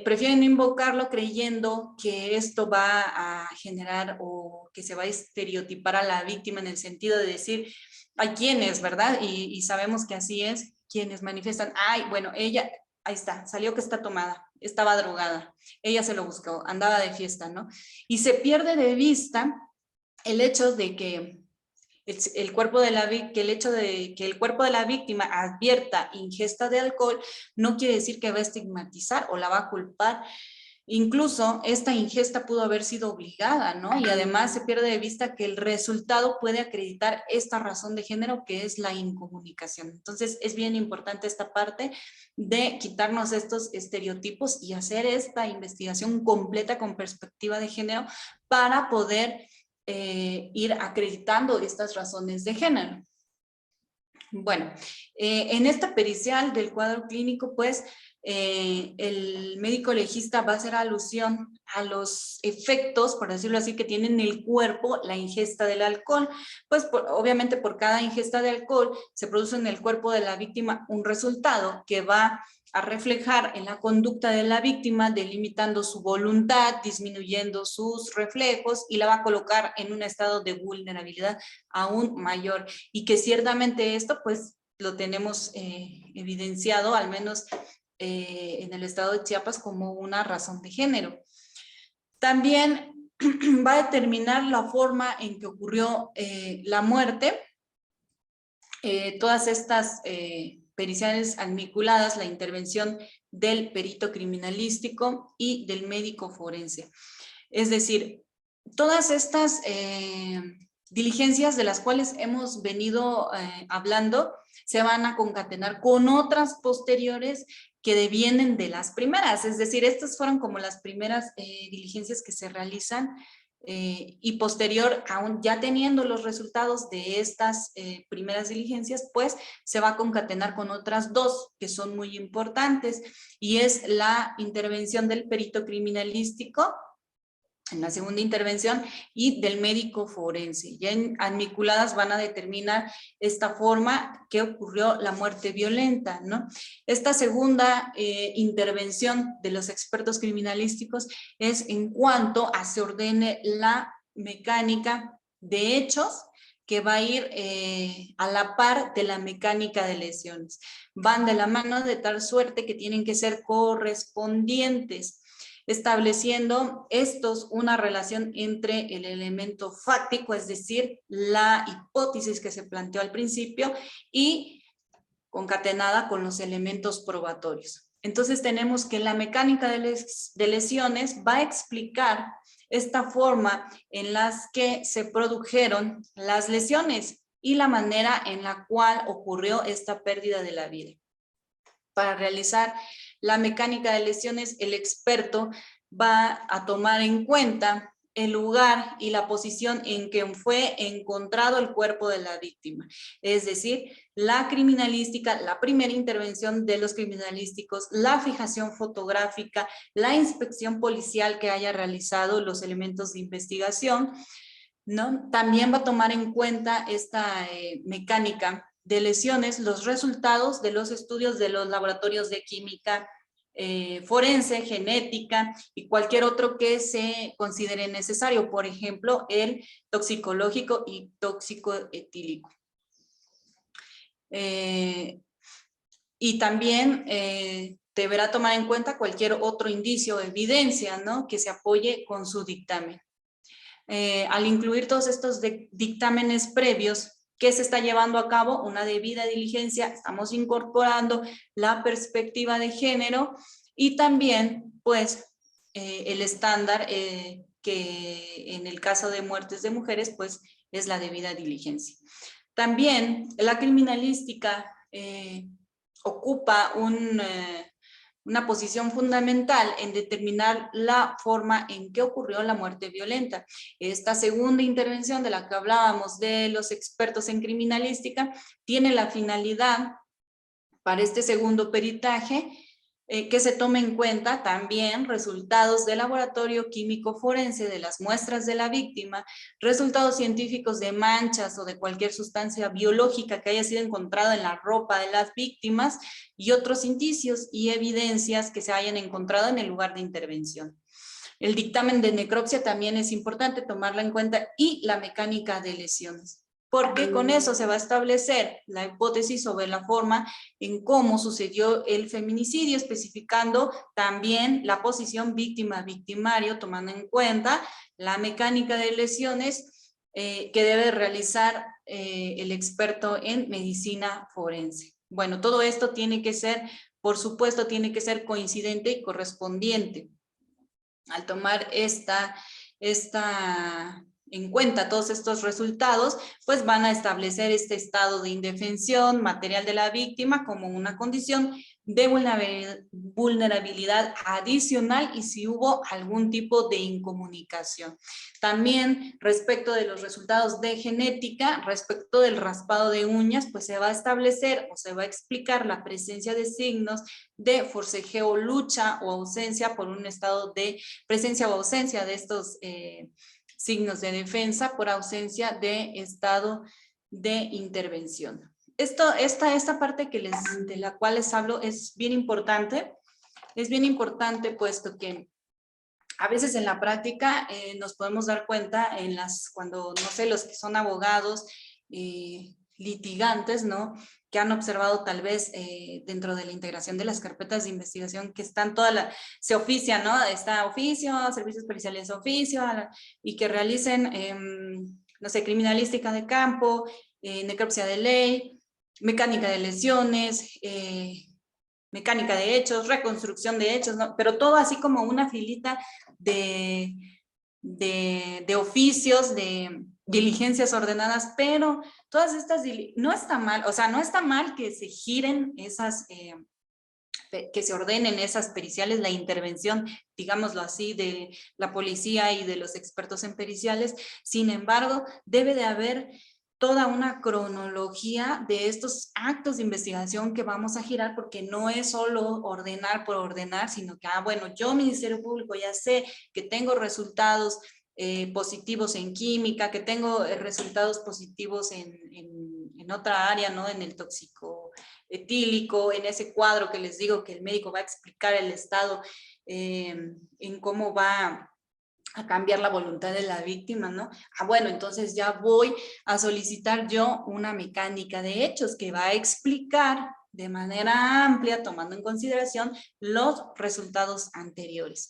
prefieren no invocarlo creyendo que esto va a generar o que se va a estereotipar a la víctima en el sentido de decir, hay quienes, ¿verdad? Y sabemos que así es, quienes manifiestan, ay, bueno, ella... Ahí está, salió que está tomada, estaba drogada, ella se lo buscó, andaba de fiesta, ¿no? Y se pierde de vista el hecho de que el cuerpo de el hecho de que el cuerpo de la víctima advierta ingesta de alcohol no quiere decir que va a estigmatizar o la va a culpar. Incluso esta ingesta pudo haber sido obligada, ¿no? Y además se pierde de vista que el resultado puede acreditar esta razón de género, que es la incomunicación. Entonces es bien importante esta parte de quitarnos estos estereotipos y hacer esta investigación completa con perspectiva de género para poder ir acreditando estas razones de género. Bueno, en esta pericial del cuadro clínico, pues, el médico legista va a hacer alusión a los efectos, por decirlo así, que tiene en el cuerpo la ingesta del alcohol. Pues obviamente por cada ingesta de alcohol se produce en el cuerpo de la víctima un resultado que va a reflejar en la conducta de la víctima, delimitando su voluntad, disminuyendo sus reflejos y la va a colocar en un estado de vulnerabilidad aún mayor. Y que ciertamente esto pues lo tenemos evidenciado, al menos en el estado de Chiapas, como una razón de género. También va a determinar la forma en que ocurrió la muerte. Todas estas periciales admiculadas, la intervención del perito criminalístico y del médico forense. Es decir, todas estas diligencias de las cuales hemos venido hablando se van a concatenar con otras posteriores que devienen de las primeras. Es decir, estas fueron como las primeras diligencias que se realizan y posterior, aún ya teniendo los resultados de estas primeras diligencias, pues se va a concatenar con otras dos que son muy importantes, y es la intervención del perito criminalístico en la segunda intervención y del médico forense. Ya en admiculadas van a determinar esta forma que ocurrió la muerte violenta, ¿no? Esta segunda intervención de los expertos criminalísticos es en cuanto a se ordene la mecánica de hechos que va a ir a la par de la mecánica de lesiones. Van de la mano de tal suerte que tienen que ser correspondientes, estableciendo estos una relación entre el elemento fáctico, es decir, la hipótesis que se planteó al principio, y concatenada con los elementos probatorios. Entonces tenemos que la mecánica de lesiones va a explicar esta forma en las que se produjeron las lesiones y la manera en la cual ocurrió esta pérdida de la vida. Para realizar la mecánica de lesiones, el experto va a tomar en cuenta el lugar y la posición en que fue encontrado el cuerpo de la víctima. Es decir, la criminalística, la primera intervención de los criminalísticos, la fijación fotográfica, la inspección policial que haya realizado los elementos de investigación, ¿no? También va a tomar en cuenta esta mecánica de lesiones, los resultados de los estudios de los laboratorios de química forense, genética y cualquier otro que se considere necesario, por ejemplo, el toxicológico y tóxico-etílico. Y también deberá tomar en cuenta cualquier otro indicio o evidencia, ¿no?, que se apoye con su dictamen. Al incluir todos estos dictámenes previos, ¿qué se está llevando a cabo? Una debida diligencia, estamos incorporando la perspectiva de género y también, pues, el estándar que en el caso de muertes de mujeres, pues, es la debida diligencia. También la criminalística ocupa una posición fundamental en determinar la forma en que ocurrió la muerte violenta. Esta segunda intervención de la que hablábamos de los expertos en criminalística tiene la finalidad para este segundo peritaje que se tome en cuenta también resultados del laboratorio químico forense de las muestras de la víctima, resultados científicos de manchas o de cualquier sustancia biológica que haya sido encontrada en la ropa de las víctimas y otros indicios y evidencias que se hayan encontrado en el lugar de intervención. El dictamen de necropsia también es importante tomarlo en cuenta y la mecánica de lesiones, porque con eso se va a establecer la hipótesis sobre la forma en cómo sucedió el feminicidio, especificando también la posición víctima-victimario, tomando en cuenta la mecánica de lesiones que debe realizar el experto en medicina forense. Bueno, todo esto tiene que ser, por supuesto, tiene que ser coincidente y correspondiente. Al tomar en cuenta todos estos resultados, pues van a establecer este estado de indefensión material de la víctima como una condición de vulnerabilidad adicional y si hubo algún tipo de incomunicación. También respecto de los resultados de genética, respecto del raspado de uñas, pues se va a establecer o se va a explicar la presencia de signos de forcejeo, lucha o ausencia por un estado de presencia o ausencia de estos signos de defensa por ausencia de estado de intervención. Esta parte de la cual les hablo es bien importante puesto que a veces en la práctica nos podemos dar cuenta cuando, no sé, los que son abogados, litigantes, ¿no?, que han observado tal vez dentro de la integración de las carpetas de investigación que están se oficia, ¿no? Está oficio, servicios periciales oficio, y que realicen, no sé, criminalística de campo, necropsia de ley, mecánica de lesiones, mecánica de hechos, reconstrucción de hechos, ¿no? Pero todo así como una filita de oficios, de diligencias ordenadas, pero todas estas, no está mal, o sea, no está mal que se giren esas, que se ordenen esas periciales, la intervención, digámoslo así, de la policía y de los expertos en periciales. Sin embargo, debe de haber toda una cronología de estos actos de investigación que vamos a girar, porque no es solo ordenar por ordenar, sino que, bueno, yo, Ministerio Público, ya sé que tengo resultados positivos en química, que tengo resultados positivos en otra área, ¿no? En el tóxico etílico, en ese cuadro que les digo que el médico va a explicar el estado en cómo va a cambiar la voluntad de la víctima, ¿no? Bueno, entonces ya voy a solicitar yo una mecánica de hechos que va a explicar de manera amplia, tomando en consideración los resultados anteriores.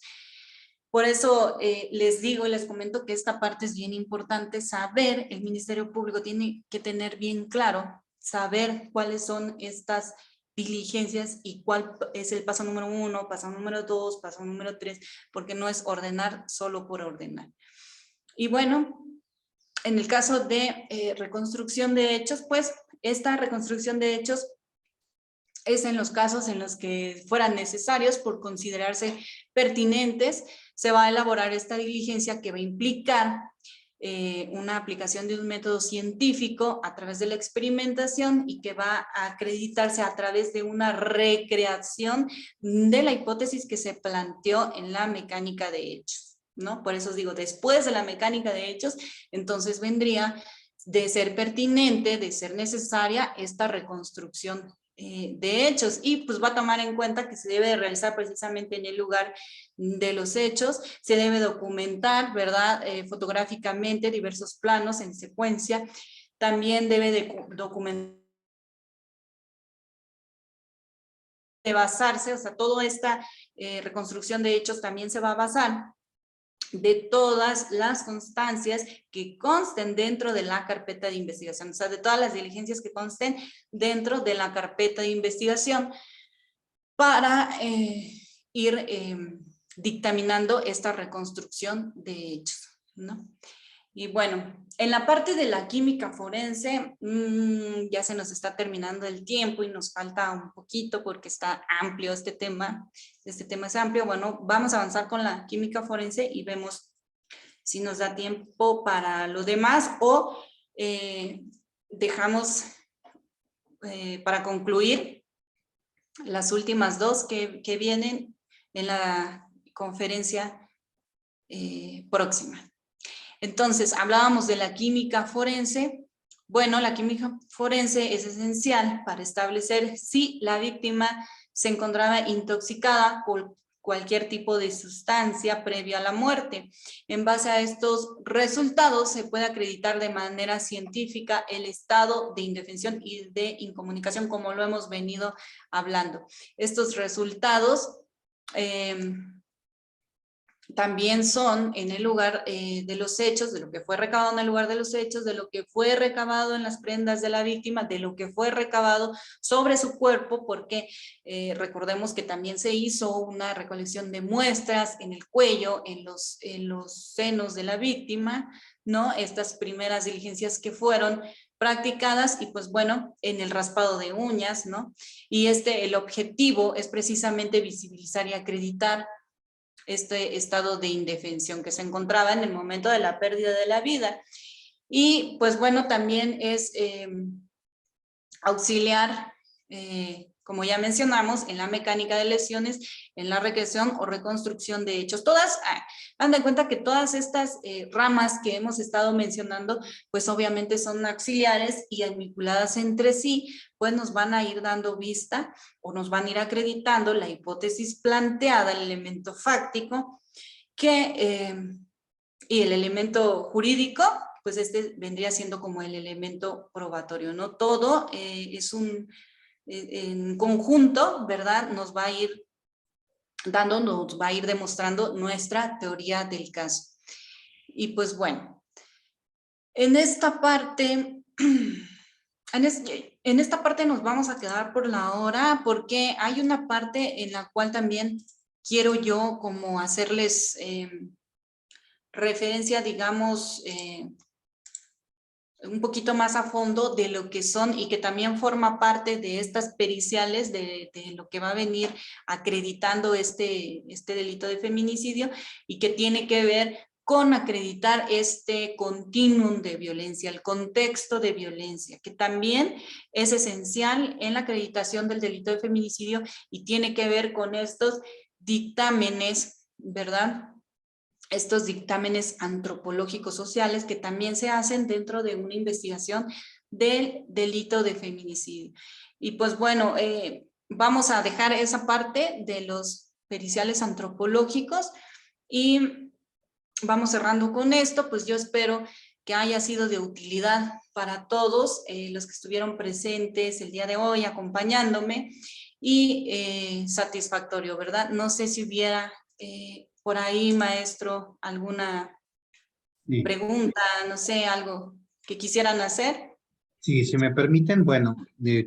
Por eso les digo y les comento que esta parte es bien importante saber, el Ministerio Público tiene que tener bien claro, saber cuáles son estas diligencias y cuál es el paso número 1, paso número 2, paso número 3, porque no es ordenar solo por ordenar. Y bueno, en el caso de reconstrucción de hechos, pues esta reconstrucción de hechos es en los casos en los que fueran necesarios por considerarse pertinentes, se va a elaborar esta diligencia que va a implicar una aplicación de un método científico a través de la experimentación y que va a acreditarse a través de una recreación de la hipótesis que se planteó en la mecánica de hechos, ¿no? Por eso os digo, después de la mecánica de hechos, entonces vendría de ser pertinente, de ser necesaria esta reconstrucción de hechos, y pues va a tomar en cuenta que se debe de realizar precisamente en el lugar de los hechos, se debe documentar, ¿verdad? Fotográficamente diversos planos en secuencia, también debe de documentar, de basarse, o sea, toda esta reconstrucción de hechos también se va a basar de todas las constancias que consten dentro de la carpeta de investigación, o sea, de todas las diligencias que consten dentro de la carpeta de investigación para ir dictaminando esta reconstrucción de hechos, ¿no? Y bueno, en la parte de la química forense, ya se nos está terminando el tiempo y nos falta un poquito porque está amplio este tema es amplio. Bueno, vamos a avanzar con la química forense y vemos si nos da tiempo para lo demás o dejamos para concluir las últimas dos que vienen en la conferencia próxima. Entonces, hablábamos de la química forense. Bueno, la química forense es esencial para establecer si la víctima se encontraba intoxicada por cualquier tipo de sustancia previa a la muerte. En base a estos resultados se puede acreditar de manera científica el estado de indefensión y de incomunicación, como lo hemos venido hablando. Estos resultados también son en el lugar de los hechos, de lo que fue recabado en el lugar de los hechos, de lo que fue recabado en las prendas de la víctima, de lo que fue recabado sobre su cuerpo, porque recordemos que también se hizo una recolección de muestras en el cuello, en los senos de la víctima, ¿no? Estas primeras diligencias que fueron practicadas y pues bueno, en el raspado de uñas, ¿no? Y el objetivo es precisamente visibilizar y acreditar este estado de indefensión que se encontraba en el momento de la pérdida de la vida. Y pues bueno, también es auxiliar, como ya mencionamos, en la mecánica de lesiones, en la recreación o reconstrucción de hechos. Todas, dan de cuenta que todas estas ramas que hemos estado mencionando, pues obviamente son auxiliares y vinculadas entre sí, pues nos van a ir dando vista o nos van a ir acreditando la hipótesis planteada, el elemento fáctico, y el elemento jurídico, pues este vendría siendo como el elemento probatorio, ¿no? Todo es en conjunto, ¿verdad? Nos va a ir dando, nos va a ir demostrando nuestra teoría del caso. Y pues bueno, en esta parte, en esta parte nos vamos a quedar por la hora porque hay una parte en la cual también quiero yo como hacerles referencia, digamos, un poquito más a fondo de lo que son y que también forma parte de estas periciales de lo que va a venir acreditando este delito de feminicidio y que tiene que ver con acreditar este continuum de violencia, el contexto de violencia, que también es esencial en la acreditación del delito de feminicidio y tiene que ver con estos dictámenes, ¿verdad? Estos dictámenes antropológicos sociales que también se hacen dentro de una investigación del delito de feminicidio. Y pues bueno, vamos a dejar esa parte de los periciales antropológicos y vamos cerrando con esto. Pues yo espero que haya sido de utilidad para todos los que estuvieron presentes el día de hoy acompañándome y satisfactorio, ¿verdad? No sé si hubiera por ahí, maestro, alguna pregunta, no sé, algo que quisieran hacer. Sí, si me permiten, bueno,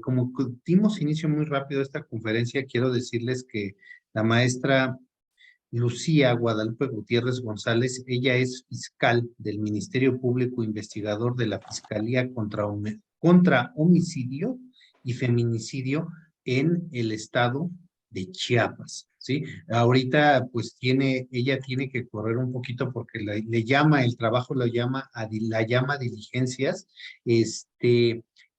como dimos inicio muy rápido a esta conferencia, quiero decirles que la maestra Lucía Guadalupe Gutiérrez González, ella es fiscal del Ministerio Público Investigador de la Fiscalía contra Homicidio y Feminicidio en el estado de Chiapas, ¿sí? Ahorita, pues ella tiene que correr un poquito porque le llama, el trabajo la llama diligencias.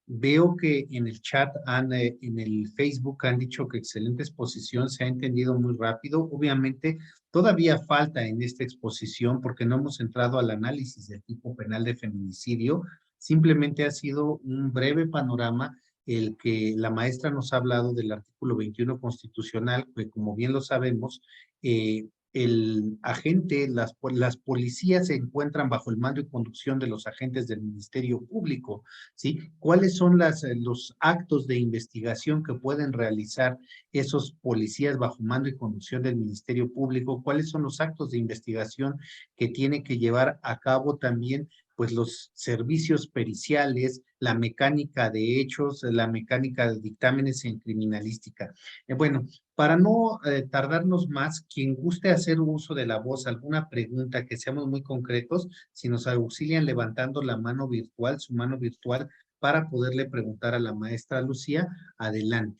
Veo que en el chat, en el Facebook han dicho que excelente exposición, se ha entendido muy rápido. Obviamente, todavía falta en esta exposición porque no hemos entrado al análisis del tipo penal de feminicidio. Simplemente ha sido un breve panorama el que la maestra nos ha hablado del artículo 21 constitucional, que como bien lo sabemos, el agente, las policías se encuentran bajo el mando y conducción de los agentes del Ministerio Público, ¿sí? ¿Cuáles son los actos de investigación que pueden realizar esos policías bajo mando y conducción del Ministerio Público? ¿Cuáles son los actos de investigación que tiene que llevar a cabo también pues los servicios periciales, la mecánica de hechos, la mecánica de dictámenes en criminalística? Bueno, para no tardarnos más, quien guste hacer uso de la voz, alguna pregunta, que seamos muy concretos, si nos auxilian levantando la mano virtual, su mano virtual, para poderle preguntar a la maestra Lucía, adelante.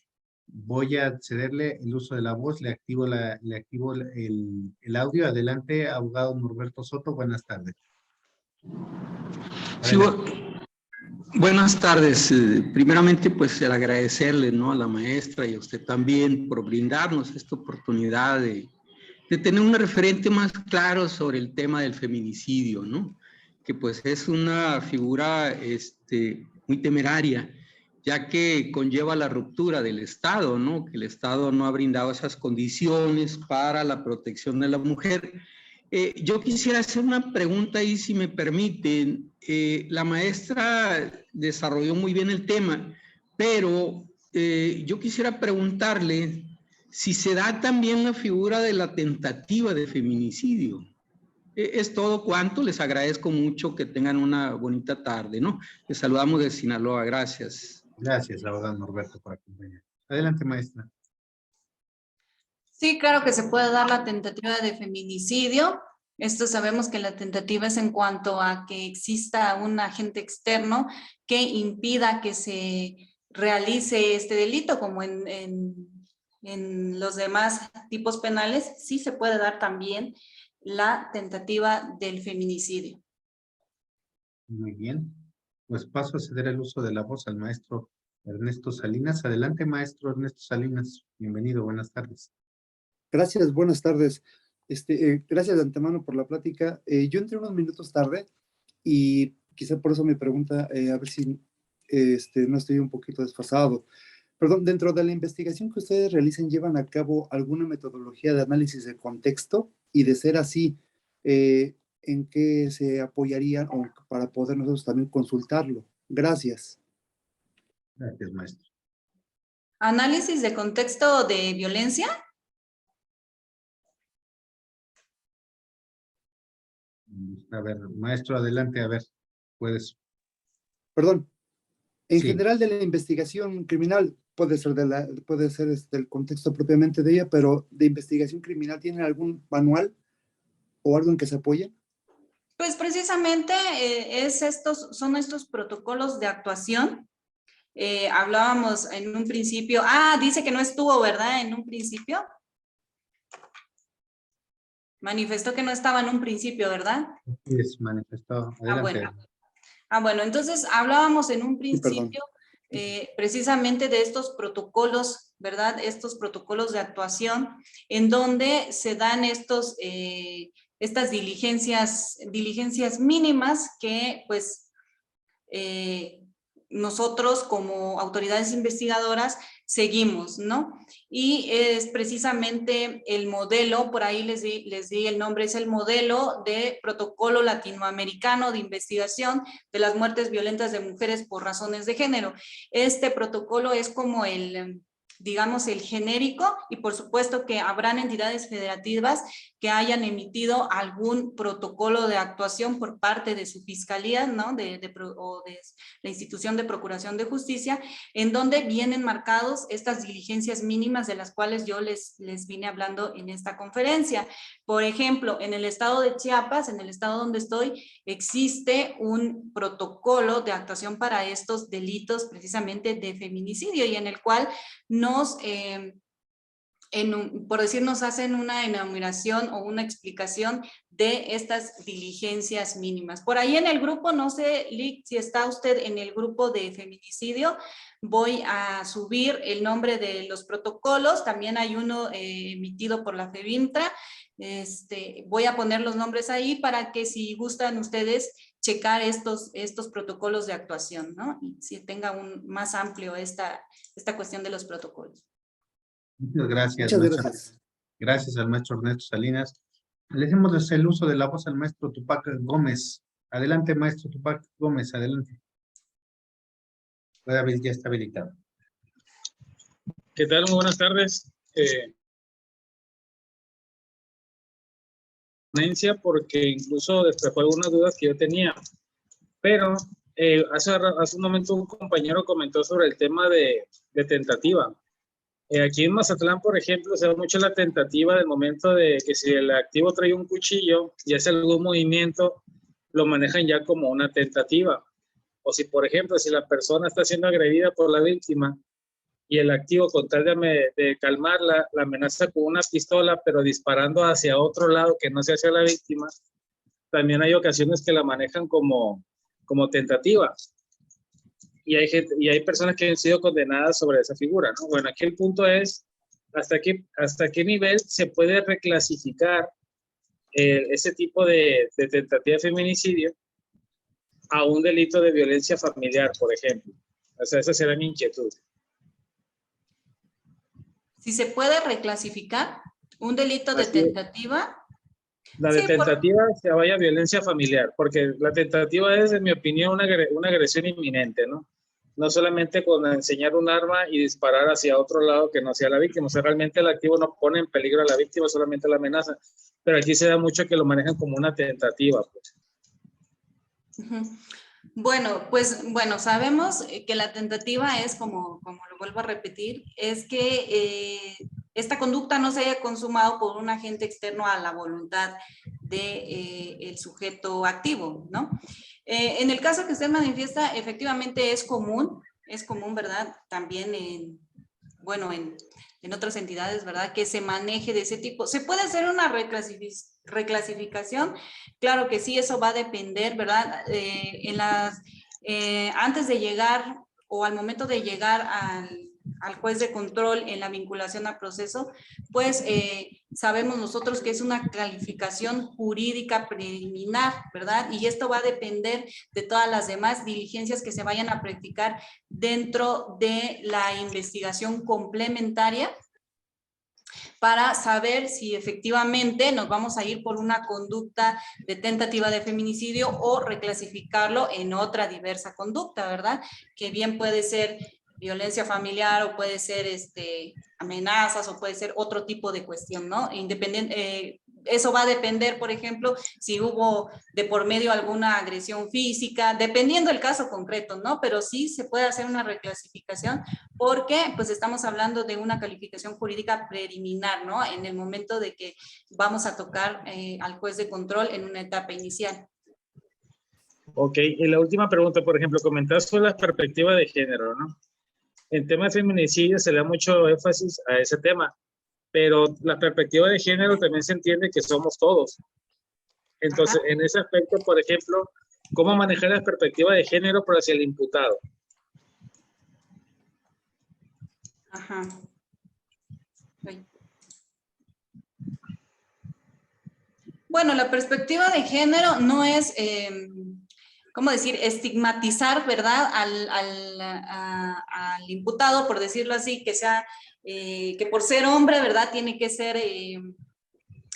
Voy a cederle el uso de la voz, le activo el audio. Adelante, abogado Norberto Soto, buenas tardes. Sí, buenas tardes. Primeramente, pues el agradecerle, ¿no?, a la maestra y a usted también por brindarnos esta oportunidad de tener un referente más claro sobre el tema del feminicidio, ¿no? Que pues es una figura muy temeraria, ya que conlleva la ruptura del Estado, ¿no? Que el Estado no ha brindado esas condiciones para la protección de la mujer. Yo quisiera hacer una pregunta ahí, si me permiten. La maestra desarrolló muy bien el tema, pero yo quisiera preguntarle si se da también la figura de la tentativa de feminicidio. Es todo cuanto. Les agradezco mucho, que tengan una bonita tarde, ¿no? Les saludamos de Sinaloa. Gracias. Gracias, abogado Norberto, por acompañar. Adelante, maestra. Sí, claro que se puede dar la tentativa de feminicidio. Esto sabemos que la tentativa es en cuanto a que exista un agente externo que impida que se realice este delito, como en los demás tipos penales. Sí se puede dar también la tentativa del feminicidio. Muy bien. Pues paso a ceder el uso de la voz al maestro Ernesto Salinas. Adelante, maestro Ernesto Salinas. Bienvenido, buenas tardes. Gracias, buenas tardes. Gracias de antemano por la plática. Yo entré unos minutos tarde y quizá por eso mi pregunta, a ver si no estoy un poquito desfasado. Perdón, dentro de la investigación que ustedes realizan, ¿llevan a cabo alguna metodología de análisis de contexto? Y de ser así, ¿en qué se apoyarían para poder nosotros también consultarlo? Gracias. Gracias, maestro. ¿Análisis de contexto de violencia? A ver, maestro, adelante, a ver, puedes. Perdón. En Sí. general de la investigación criminal, puede ser el contexto propiamente de ella, pero de investigación criminal, ¿tienen algún manual o algo en que se apoye? Pues precisamente son estos protocolos de actuación. Hablábamos en un principio, dice que no estuvo, ¿verdad? En un principio. Manifestó que no estaba en un principio, ¿verdad? Sí, es manifestado. Adelante. Bueno, entonces hablábamos en un Sí, perdón. principio precisamente de estos protocolos, ¿verdad? Estos protocolos de actuación en donde se dan estas diligencias mínimas que pues nosotros como autoridades investigadoras seguimos, ¿no? Y es precisamente el modelo, por ahí les di el nombre, es el modelo de protocolo latinoamericano de investigación de las muertes violentas de mujeres por razones de género. Este protocolo es como digamos, el genérico, y por supuesto que habrán entidades federativas que hayan emitido algún protocolo de actuación por parte de su fiscalía, ¿no? O de la institución de procuración de justicia, en donde vienen marcados estas diligencias mínimas de las cuales yo les vine hablando en esta conferencia. Por ejemplo, en el estado de Chiapas, en el estado donde estoy, existe un protocolo de actuación para estos delitos precisamente de feminicidio, y en el cual por decir, nos hacen una enumeración o una explicación de estas diligencias mínimas. Por ahí en el grupo, no sé, Lick, si está usted en el grupo de feminicidio, voy a subir el nombre de los protocolos. También hay uno emitido por la FEBINTRA. Voy a poner los nombres ahí para que si gustan ustedes checar estos protocolos de actuación, ¿no? Y si tenga más amplio esta cuestión de los protocolos. Muchas gracias, Muchas maestra. gracias. Gracias al maestro Ernesto Salinas. Le demos el uso de la voz al maestro Tupac Gómez. Adelante, maestro Tupac Gómez, adelante. Ya está habilitado. ¿Qué tal? Muy buenas tardes. Porque incluso destapó algunas dudas que yo tenía, pero hace un momento un compañero comentó sobre el tema de tentativa. Aquí en Mazatlán, por ejemplo, se da mucho la tentativa del momento de que si el activo trae un cuchillo y hace algún movimiento, lo manejan ya como una tentativa. O si, por ejemplo, si la persona está siendo agredida por la víctima y el activo, con tal de calmarla, la amenaza con una pistola, pero disparando hacia otro lado que no sea hacia la víctima, también hay ocasiones que la manejan como tentativa. Y hay personas que han sido condenadas sobre esa figura, ¿no? Bueno, aquí el punto es hasta qué nivel se puede reclasificar ese tipo de tentativa de feminicidio a un delito de violencia familiar, por ejemplo. O sea, esa será mi inquietud. Si se puede reclasificar un delito de tentativa. La de tentativa se vaya a violencia familiar, porque la tentativa es, en mi opinión, una agresión inminente, ¿no? No solamente con enseñar un arma y disparar hacia otro lado que no sea la víctima. O sea, realmente el activo no pone en peligro a la víctima, solamente la amenaza. Pero aquí se da mucho que lo manejan como una tentativa, pues. Bueno, pues sabemos que la tentativa es, como lo vuelvo a repetir, es que esta conducta no se haya consumado por un agente externo a la voluntad del sujeto activo, ¿no? En el caso que usted manifiesta, efectivamente es común, ¿verdad? También en otras entidades, ¿verdad? Que se maneje de ese tipo. ¿Se puede hacer una reclasificación? Claro que sí, eso va a depender, ¿verdad? Antes de llegar o al momento de llegar al juez de control en la vinculación a proceso, pues sabemos nosotros que es una calificación jurídica preliminar, ¿verdad? Y esto va a depender de todas las demás diligencias que se vayan a practicar dentro de la investigación complementaria, para saber si efectivamente nos vamos a ir por una conducta de tentativa de feminicidio o reclasificarlo en otra diversa conducta, ¿verdad? Que bien puede ser violencia familiar o puede ser amenazas o puede ser otro tipo de cuestión, ¿no? Eso va a depender, por ejemplo, si hubo de por medio alguna agresión física, dependiendo del caso concreto, ¿no? Pero sí se puede hacer una reclasificación porque pues estamos hablando de una calificación jurídica preliminar, ¿no? En el momento de que vamos a tocar al juez de control en una etapa inicial. Ok, y la última pregunta, por ejemplo, comentaste sobre la perspectiva de género, ¿no? En temas de feminicidio se le da mucho énfasis a ese tema, pero la perspectiva de género también se entiende que somos todos. Entonces, en ese aspecto, por ejemplo, ¿cómo manejar la perspectiva de género pero hacia el imputado? Ajá. Bueno, la perspectiva de género no es, ¿cómo decir?, estigmatizar, ¿verdad?, al imputado, por decirlo así, que por ser hombre, ¿verdad?, tiene que ser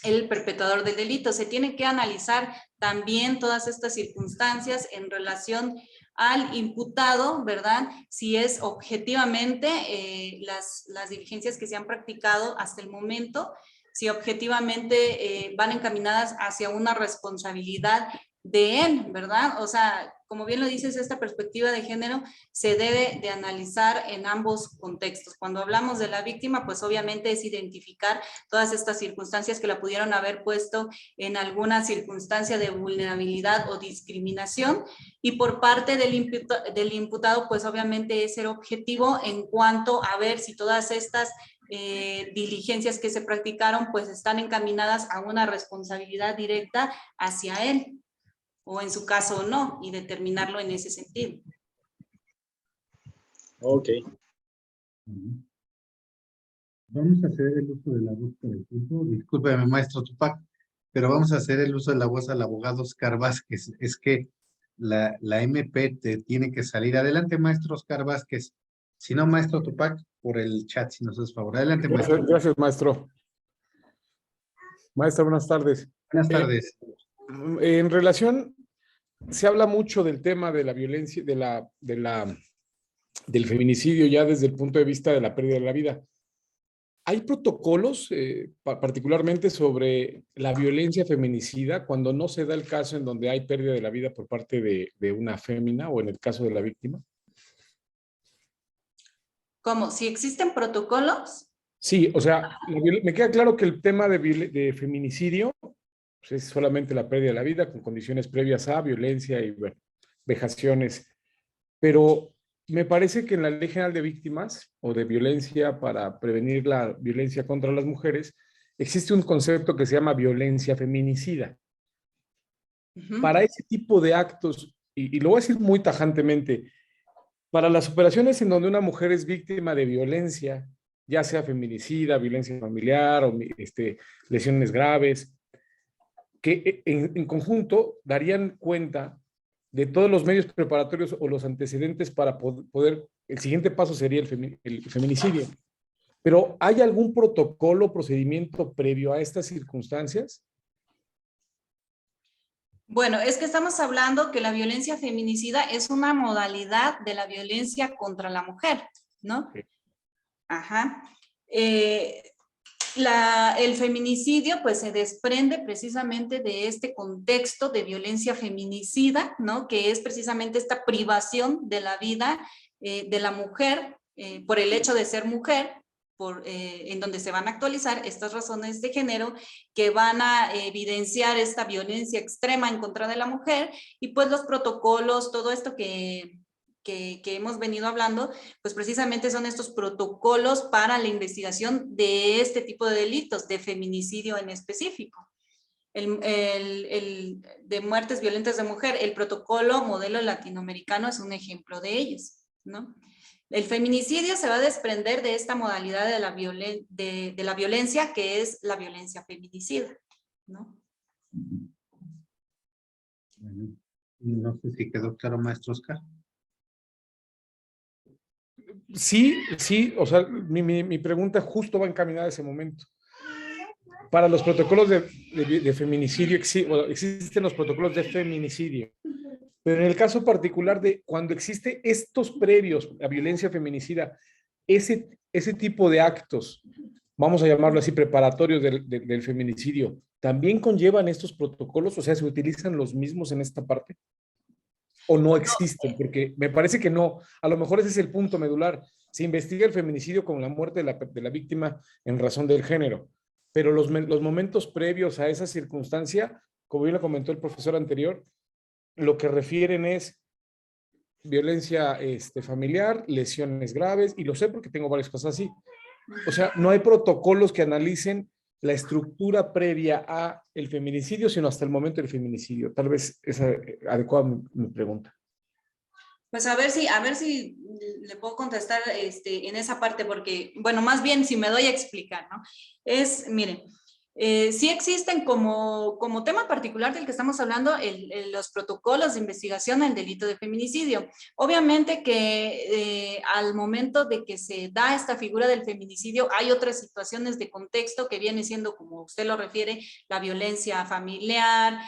el perpetrador del delito. Se tiene que analizar también todas estas circunstancias en relación al imputado, ¿verdad? Si es objetivamente las diligencias que se han practicado hasta el momento, si objetivamente van encaminadas hacia una responsabilidad de él, ¿verdad? O sea, como bien lo dices, esta perspectiva de género se debe de analizar en ambos contextos. Cuando hablamos de la víctima, pues obviamente es identificar todas estas circunstancias que la pudieron haber puesto en alguna circunstancia de vulnerabilidad o discriminación, y por parte del imputado, pues obviamente es ser objetivo en cuanto a ver si todas estas diligencias que se practicaron pues están encaminadas a una responsabilidad directa hacia él, o en su caso no, y determinarlo en ese sentido. Ok. Vamos a hacer el uso de la voz por el tiempo. Discúlpeme, maestro Tupac, pero vamos a hacer el uso de la voz al abogado Oscar Vázquez. Es que la MP te tiene que salir. Adelante, maestro Oscar Vázquez. Si no, maestro Tupac, por el chat, si nos hace favor. Adelante, maestro. Gracias, maestro. Maestra, buenas tardes. Buenas tardes. En relación, se habla mucho del tema de la violencia, del feminicidio ya desde el punto de vista de la pérdida de la vida. ¿Hay protocolos particularmente sobre la violencia feminicida cuando no se da el caso en donde hay pérdida de la vida por parte de una fémina o en el caso de la víctima? ¿Cómo? ¿Si existen protocolos? Sí, o sea, me queda claro que el tema de feminicidio pues es solamente la pérdida de la vida con condiciones previas a violencia y bueno, vejaciones, pero me parece que en la Ley General de Víctimas o de Violencia para prevenir la violencia contra las mujeres existe un concepto que se llama violencia feminicida. Para ese tipo de actos, y lo voy a decir muy tajantemente, para las operaciones en donde una mujer es víctima de violencia, ya sea feminicida, violencia familiar o lesiones graves, que en conjunto darían cuenta de todos los medios preparatorios o los antecedentes para poder, el siguiente paso sería el feminicidio. Pero ¿hay algún protocolo o procedimiento previo a estas circunstancias? Bueno, es que estamos hablando que la violencia feminicida es una modalidad de la violencia contra la mujer, ¿no? Sí. Ajá. El feminicidio pues se desprende precisamente de este contexto de violencia feminicida, ¿no? Que es precisamente esta privación de la vida de la mujer por el hecho de ser mujer, en donde se van a actualizar estas razones de género que van a evidenciar esta violencia extrema en contra de la mujer, y pues los protocolos, todo esto que hemos venido hablando, pues precisamente son estos protocolos para la investigación de este tipo de delitos, de feminicidio en específico. De muertes violentas de mujer, el protocolo modelo latinoamericano es un ejemplo de ellos, ¿no? El feminicidio se va a desprender de esta modalidad de la violencia, que es la violencia feminicida, ¿no? Bueno, no sé si quedó claro, maestro Oscar. Sí, o sea, mi pregunta justo va encaminada a ese momento. Para los protocolos de feminicidio existen los protocolos de feminicidio, pero en el caso particular de cuando existe estos previos a violencia feminicida, ese tipo de actos, vamos a llamarlo así, preparatorios del feminicidio, ¿también conllevan estos protocolos? O sea, ¿se utilizan los mismos en esta parte? ¿O no existen? Porque me parece que no. A lo mejor ese es el punto medular. Se investiga el feminicidio con la muerte de la víctima en razón del género, pero los momentos previos a esa circunstancia, como bien lo comentó el profesor anterior, lo que refieren es violencia familiar, lesiones graves, y lo sé porque tengo varias cosas así. O sea, no hay protocolos que analicen la estructura previa a el feminicidio, sino hasta el momento del feminicidio. Tal vez es adecuada mi pregunta. Pues a ver si le puedo contestar en esa parte, porque, bueno, más bien si me doy a explicar, ¿no? Miren, sí existen como tema particular del que estamos hablando los protocolos de investigación en delito de feminicidio. Obviamente que al momento de que se da esta figura del feminicidio hay otras situaciones de contexto que viene siendo, como usted lo refiere, la violencia familiar,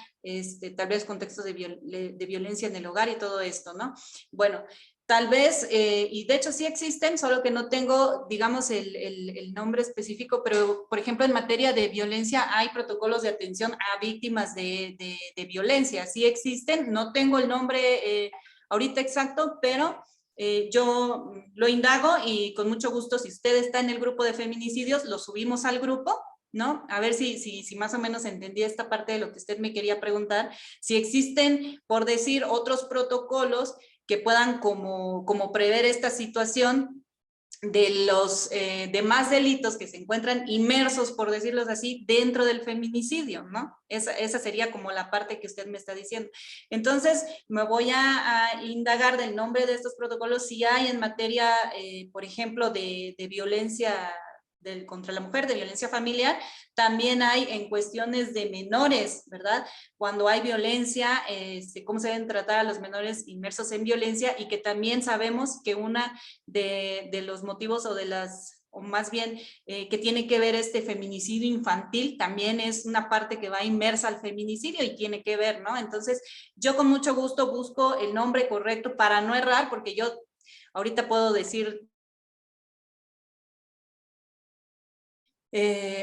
tal vez contextos de violencia en el hogar y todo esto, ¿no? Bueno, Tal vez, y de hecho sí existen, solo que no tengo, digamos, el nombre específico, pero, por ejemplo, en materia de violencia hay protocolos de atención a víctimas de violencia. Sí existen, no tengo el nombre ahorita exacto, pero yo lo indago y con mucho gusto, si usted está en el grupo de feminicidios, lo subimos al grupo, ¿no? A ver si más o menos entendí esta parte de lo que usted me quería preguntar. Si existen, por decir, otros protocolos que puedan como prever esta situación de los demás delitos que se encuentran inmersos, por decirlo así, dentro del feminicidio, ¿no? Esa sería como la parte que usted me está diciendo. Entonces, me voy a indagar del nombre de estos protocolos, si hay en materia, por ejemplo, de violencia contra la mujer, de violencia familiar, también hay en cuestiones de menores, ¿verdad? Cuando hay violencia, cómo se deben tratar a los menores inmersos en violencia, y que también sabemos que una de los motivos o más bien que tiene que ver este feminicidio infantil, también es una parte que va inmersa al feminicidio y tiene que ver, ¿no? Entonces, yo con mucho gusto busco el nombre correcto para no errar, porque yo ahorita puedo decir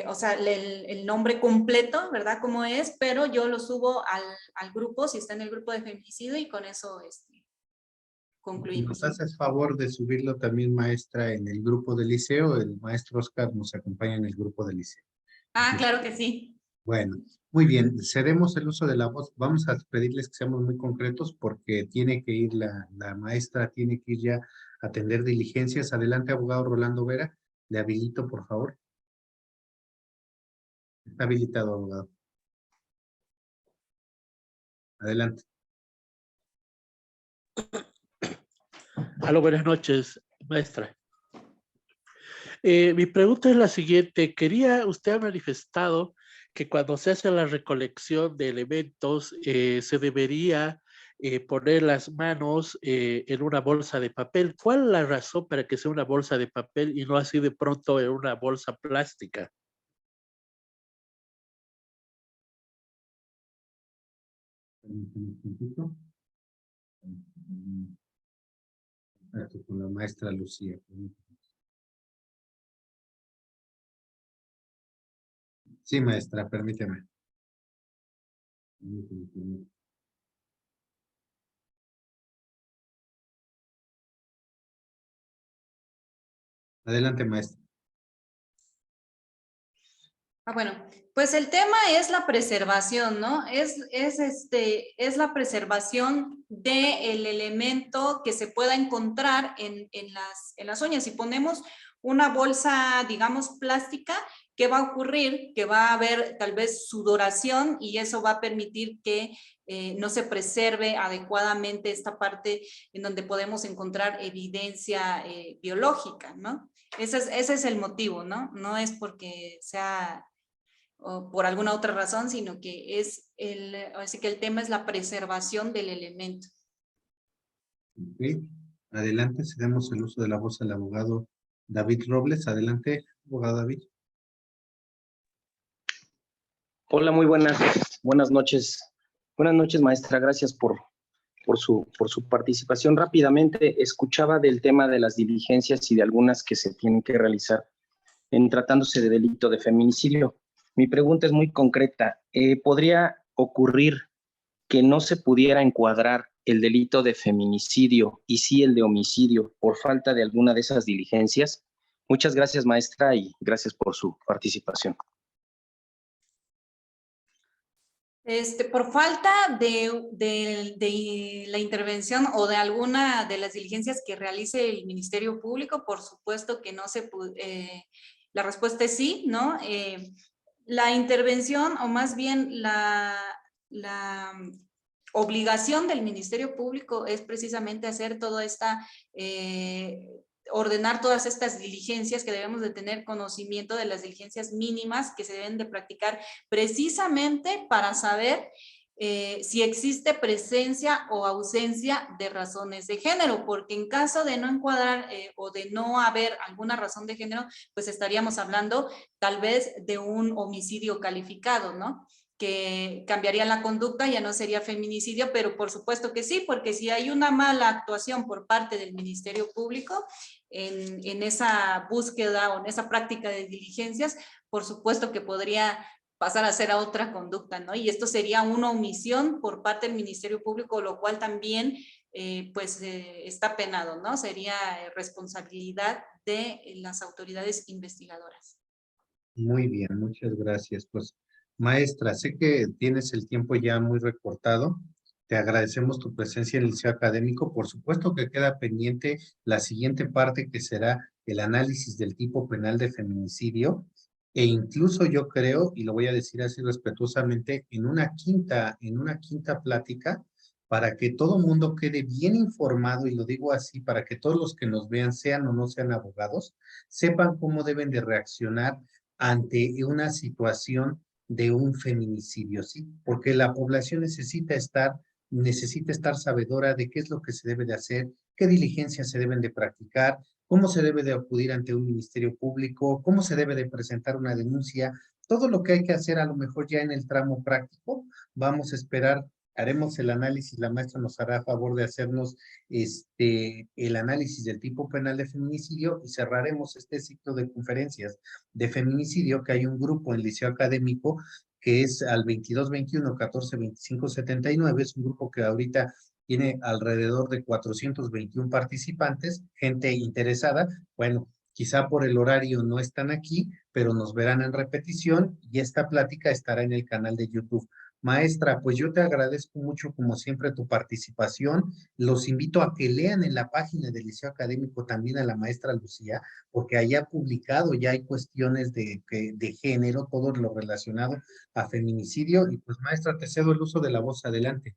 o sea, el nombre completo, ¿verdad? Cómo es, pero yo lo subo al grupo, si está en el grupo de feminicidio, y con eso concluimos. ¿Nos haces favor de subirlo también, maestra, en el grupo del liceo? El maestro Oscar nos acompaña en el grupo del liceo. Ah, claro que sí. Bueno, muy bien. Cedemos el uso de la voz. Vamos a pedirles que seamos muy concretos porque tiene que ir la maestra, tiene que ir ya a atender diligencias. Adelante, abogado Rolando Vera. Le habilito, por favor. Está habilitado, abogado. Adelante. Aló, buenas noches, maestra. Mi pregunta es la siguiente. Usted ha manifestado que cuando se hace la recolección de elementos, se debería poner las manos en una bolsa de papel. ¿Cuál es la razón para que sea una bolsa de papel y no así de pronto en una bolsa plástica? Con la maestra Lucía. Sí, maestra, permíteme. Adelante, maestra. Bueno, pues el tema es la preservación, ¿no? Es la preservación del elemento que se pueda encontrar en las uñas. Si ponemos una bolsa, digamos, plástica, ¿qué va a ocurrir? Que va a haber tal vez sudoración, y eso va a permitir que no se preserve adecuadamente esta parte en donde podemos encontrar evidencia biológica, ¿no? Ese es el motivo, ¿no? No es porque sea o por alguna otra razón, sino que así que el tema es la preservación del elemento. Ok. Adelante, cedemos el uso de la voz al abogado David Robles. Adelante, abogado David. Hola, muy buenas noches. Buenas noches, maestra. Gracias por su participación. Rápidamente, escuchaba del tema de las diligencias y de algunas que se tienen que realizar en tratándose de delito de feminicidio. Mi pregunta es muy concreta. ¿Podría ocurrir que no se pudiera encuadrar el delito de feminicidio y sí el de homicidio por falta de alguna de esas diligencias? Muchas gracias, maestra, y gracias por su participación. Por falta de la intervención o de alguna de las diligencias que realice el Ministerio Público, por supuesto que no se puede, la respuesta es sí, ¿no? La intervención, o más bien la obligación del Ministerio Público es precisamente hacer toda esta, ordenar todas estas diligencias, que debemos de tener conocimiento de las diligencias mínimas que se deben de practicar precisamente para saber si existe presencia o ausencia de razones de género, porque en caso de no encuadrar o de no haber alguna razón de género, pues estaríamos hablando tal vez de un homicidio calificado, ¿no? que cambiaría la conducta, ya no sería feminicidio, pero por supuesto que sí, porque si hay una mala actuación por parte del Ministerio Público en esa búsqueda o en esa práctica de diligencias, por supuesto que podría pasar a ser a otra conducta, ¿no? Y esto sería una omisión por parte del Ministerio Público, lo cual también está penado, ¿no? Sería responsabilidad de las autoridades investigadoras. Muy bien, muchas gracias. Pues, maestra, sé que tienes el tiempo ya muy recortado. Te agradecemos tu presencia en el Liceo Académico. Por supuesto que queda pendiente la siguiente parte, que será el análisis del tipo penal de feminicidio. E incluso yo creo, y lo voy a decir así respetuosamente, en una quinta plática, para que todo mundo quede bien informado, y lo digo así, para que todos los que nos vean, sean o no sean abogados, sepan cómo deben de reaccionar ante una situación de un feminicidio, ¿sí? Porque la población necesita estar sabedora de qué es lo que se debe de hacer, qué diligencias se deben de practicar, cómo se debe de acudir ante un ministerio público, cómo se debe de presentar una denuncia, todo lo que hay que hacer a lo mejor ya en el tramo práctico. Vamos a esperar, haremos el análisis, la maestra nos hará favor de hacernos el análisis del tipo penal de feminicidio y cerraremos este ciclo de conferencias de feminicidio, que hay un grupo en el Liceo Académico que es al 2221-1425-79, es un grupo que ahorita tiene alrededor de 421 participantes, gente interesada. Bueno, quizá por el horario no están aquí, pero nos verán en repetición y esta plática estará en el canal de YouTube. Maestra, pues yo te agradezco mucho, como siempre, tu participación. Los invito a que lean en la página del Liceo Académico también a la maestra Lucía, porque allá ha publicado, ya hay cuestiones de género, todo lo relacionado a feminicidio. Y pues, maestra, te cedo el uso de la voz. Adelante.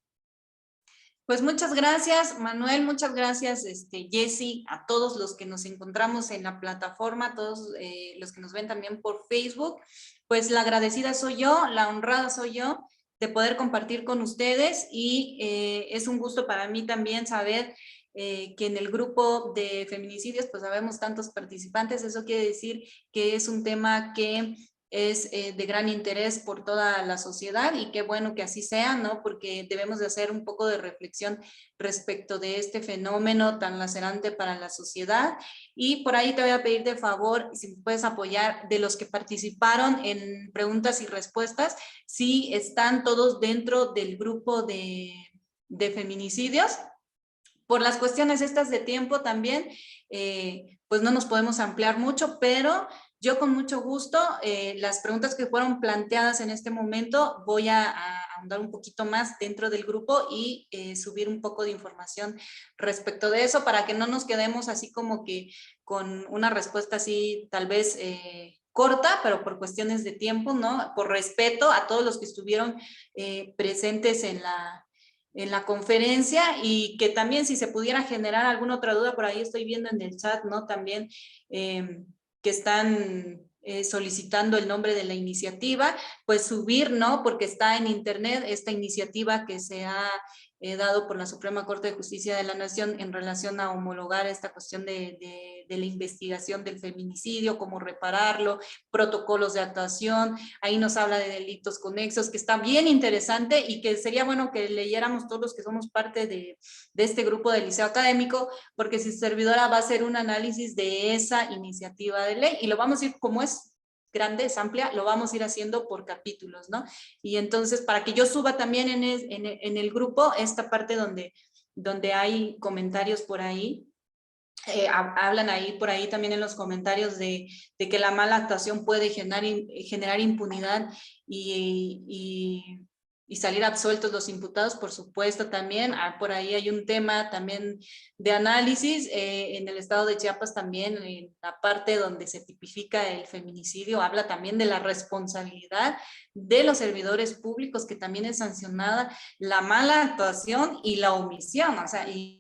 Pues muchas gracias, Manuel, muchas gracias, Jessy, a todos los que nos encontramos en la plataforma, a todos los que nos ven también por Facebook. Pues la agradecida soy yo, la honrada soy yo de poder compartir con ustedes y es un gusto para mí también saber que en el grupo de feminicidios pues habemos tantos participantes. Eso quiere decir que es un tema que es de gran interés por toda la sociedad y qué bueno que así sea, ¿no? Porque debemos de hacer un poco de reflexión respecto de este fenómeno tan lacerante para la sociedad. Y por ahí te voy a pedir de favor, si me puedes apoyar, de los que participaron en preguntas y respuestas, si están todos dentro del grupo de feminicidios. Por las cuestiones estas de tiempo también, pues no nos podemos ampliar mucho, pero yo con mucho gusto, las preguntas que fueron planteadas en este momento, voy a ahondar un poquito más dentro del grupo y subir un poco de información respecto de eso para que no nos quedemos así como que con una respuesta así tal vez corta, pero por cuestiones de tiempo, ¿no? Por respeto a todos los que estuvieron presentes en la conferencia y que también si se pudiera generar alguna otra duda, por ahí estoy viendo en el chat, ¿no? También que están solicitando el nombre de la iniciativa, pues subir, ¿no? Porque está en internet esta iniciativa que se ha dado por la Suprema Corte de Justicia de la Nación en relación a homologar esta cuestión de la investigación del feminicidio, cómo repararlo, protocolos de actuación. Ahí nos habla de delitos conexos, que está bien interesante y que sería bueno que leyéramos todos los que somos parte de este grupo del Liceo Académico, porque si servidora va a hacer un análisis de esa iniciativa de ley y lo vamos a ir, como es grande, es amplia, lo vamos a ir haciendo por capítulos, ¿no? Y entonces, para que yo suba también en el grupo esta parte donde hay comentarios por ahí, hablan ahí por ahí también en los comentarios de que la mala actuación puede generar impunidad y salir absueltos los imputados, por supuesto también. Por ahí hay un tema también de análisis en el estado de Chiapas también, en la parte donde se tipifica el feminicidio, habla también de la responsabilidad de los servidores públicos, que también es sancionada la mala actuación y la omisión, o sea, y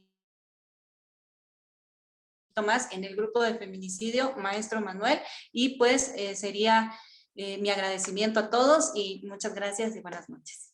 más en el grupo de feminicidio, maestro Manuel, y pues sería mi agradecimiento a todos y muchas gracias y buenas noches.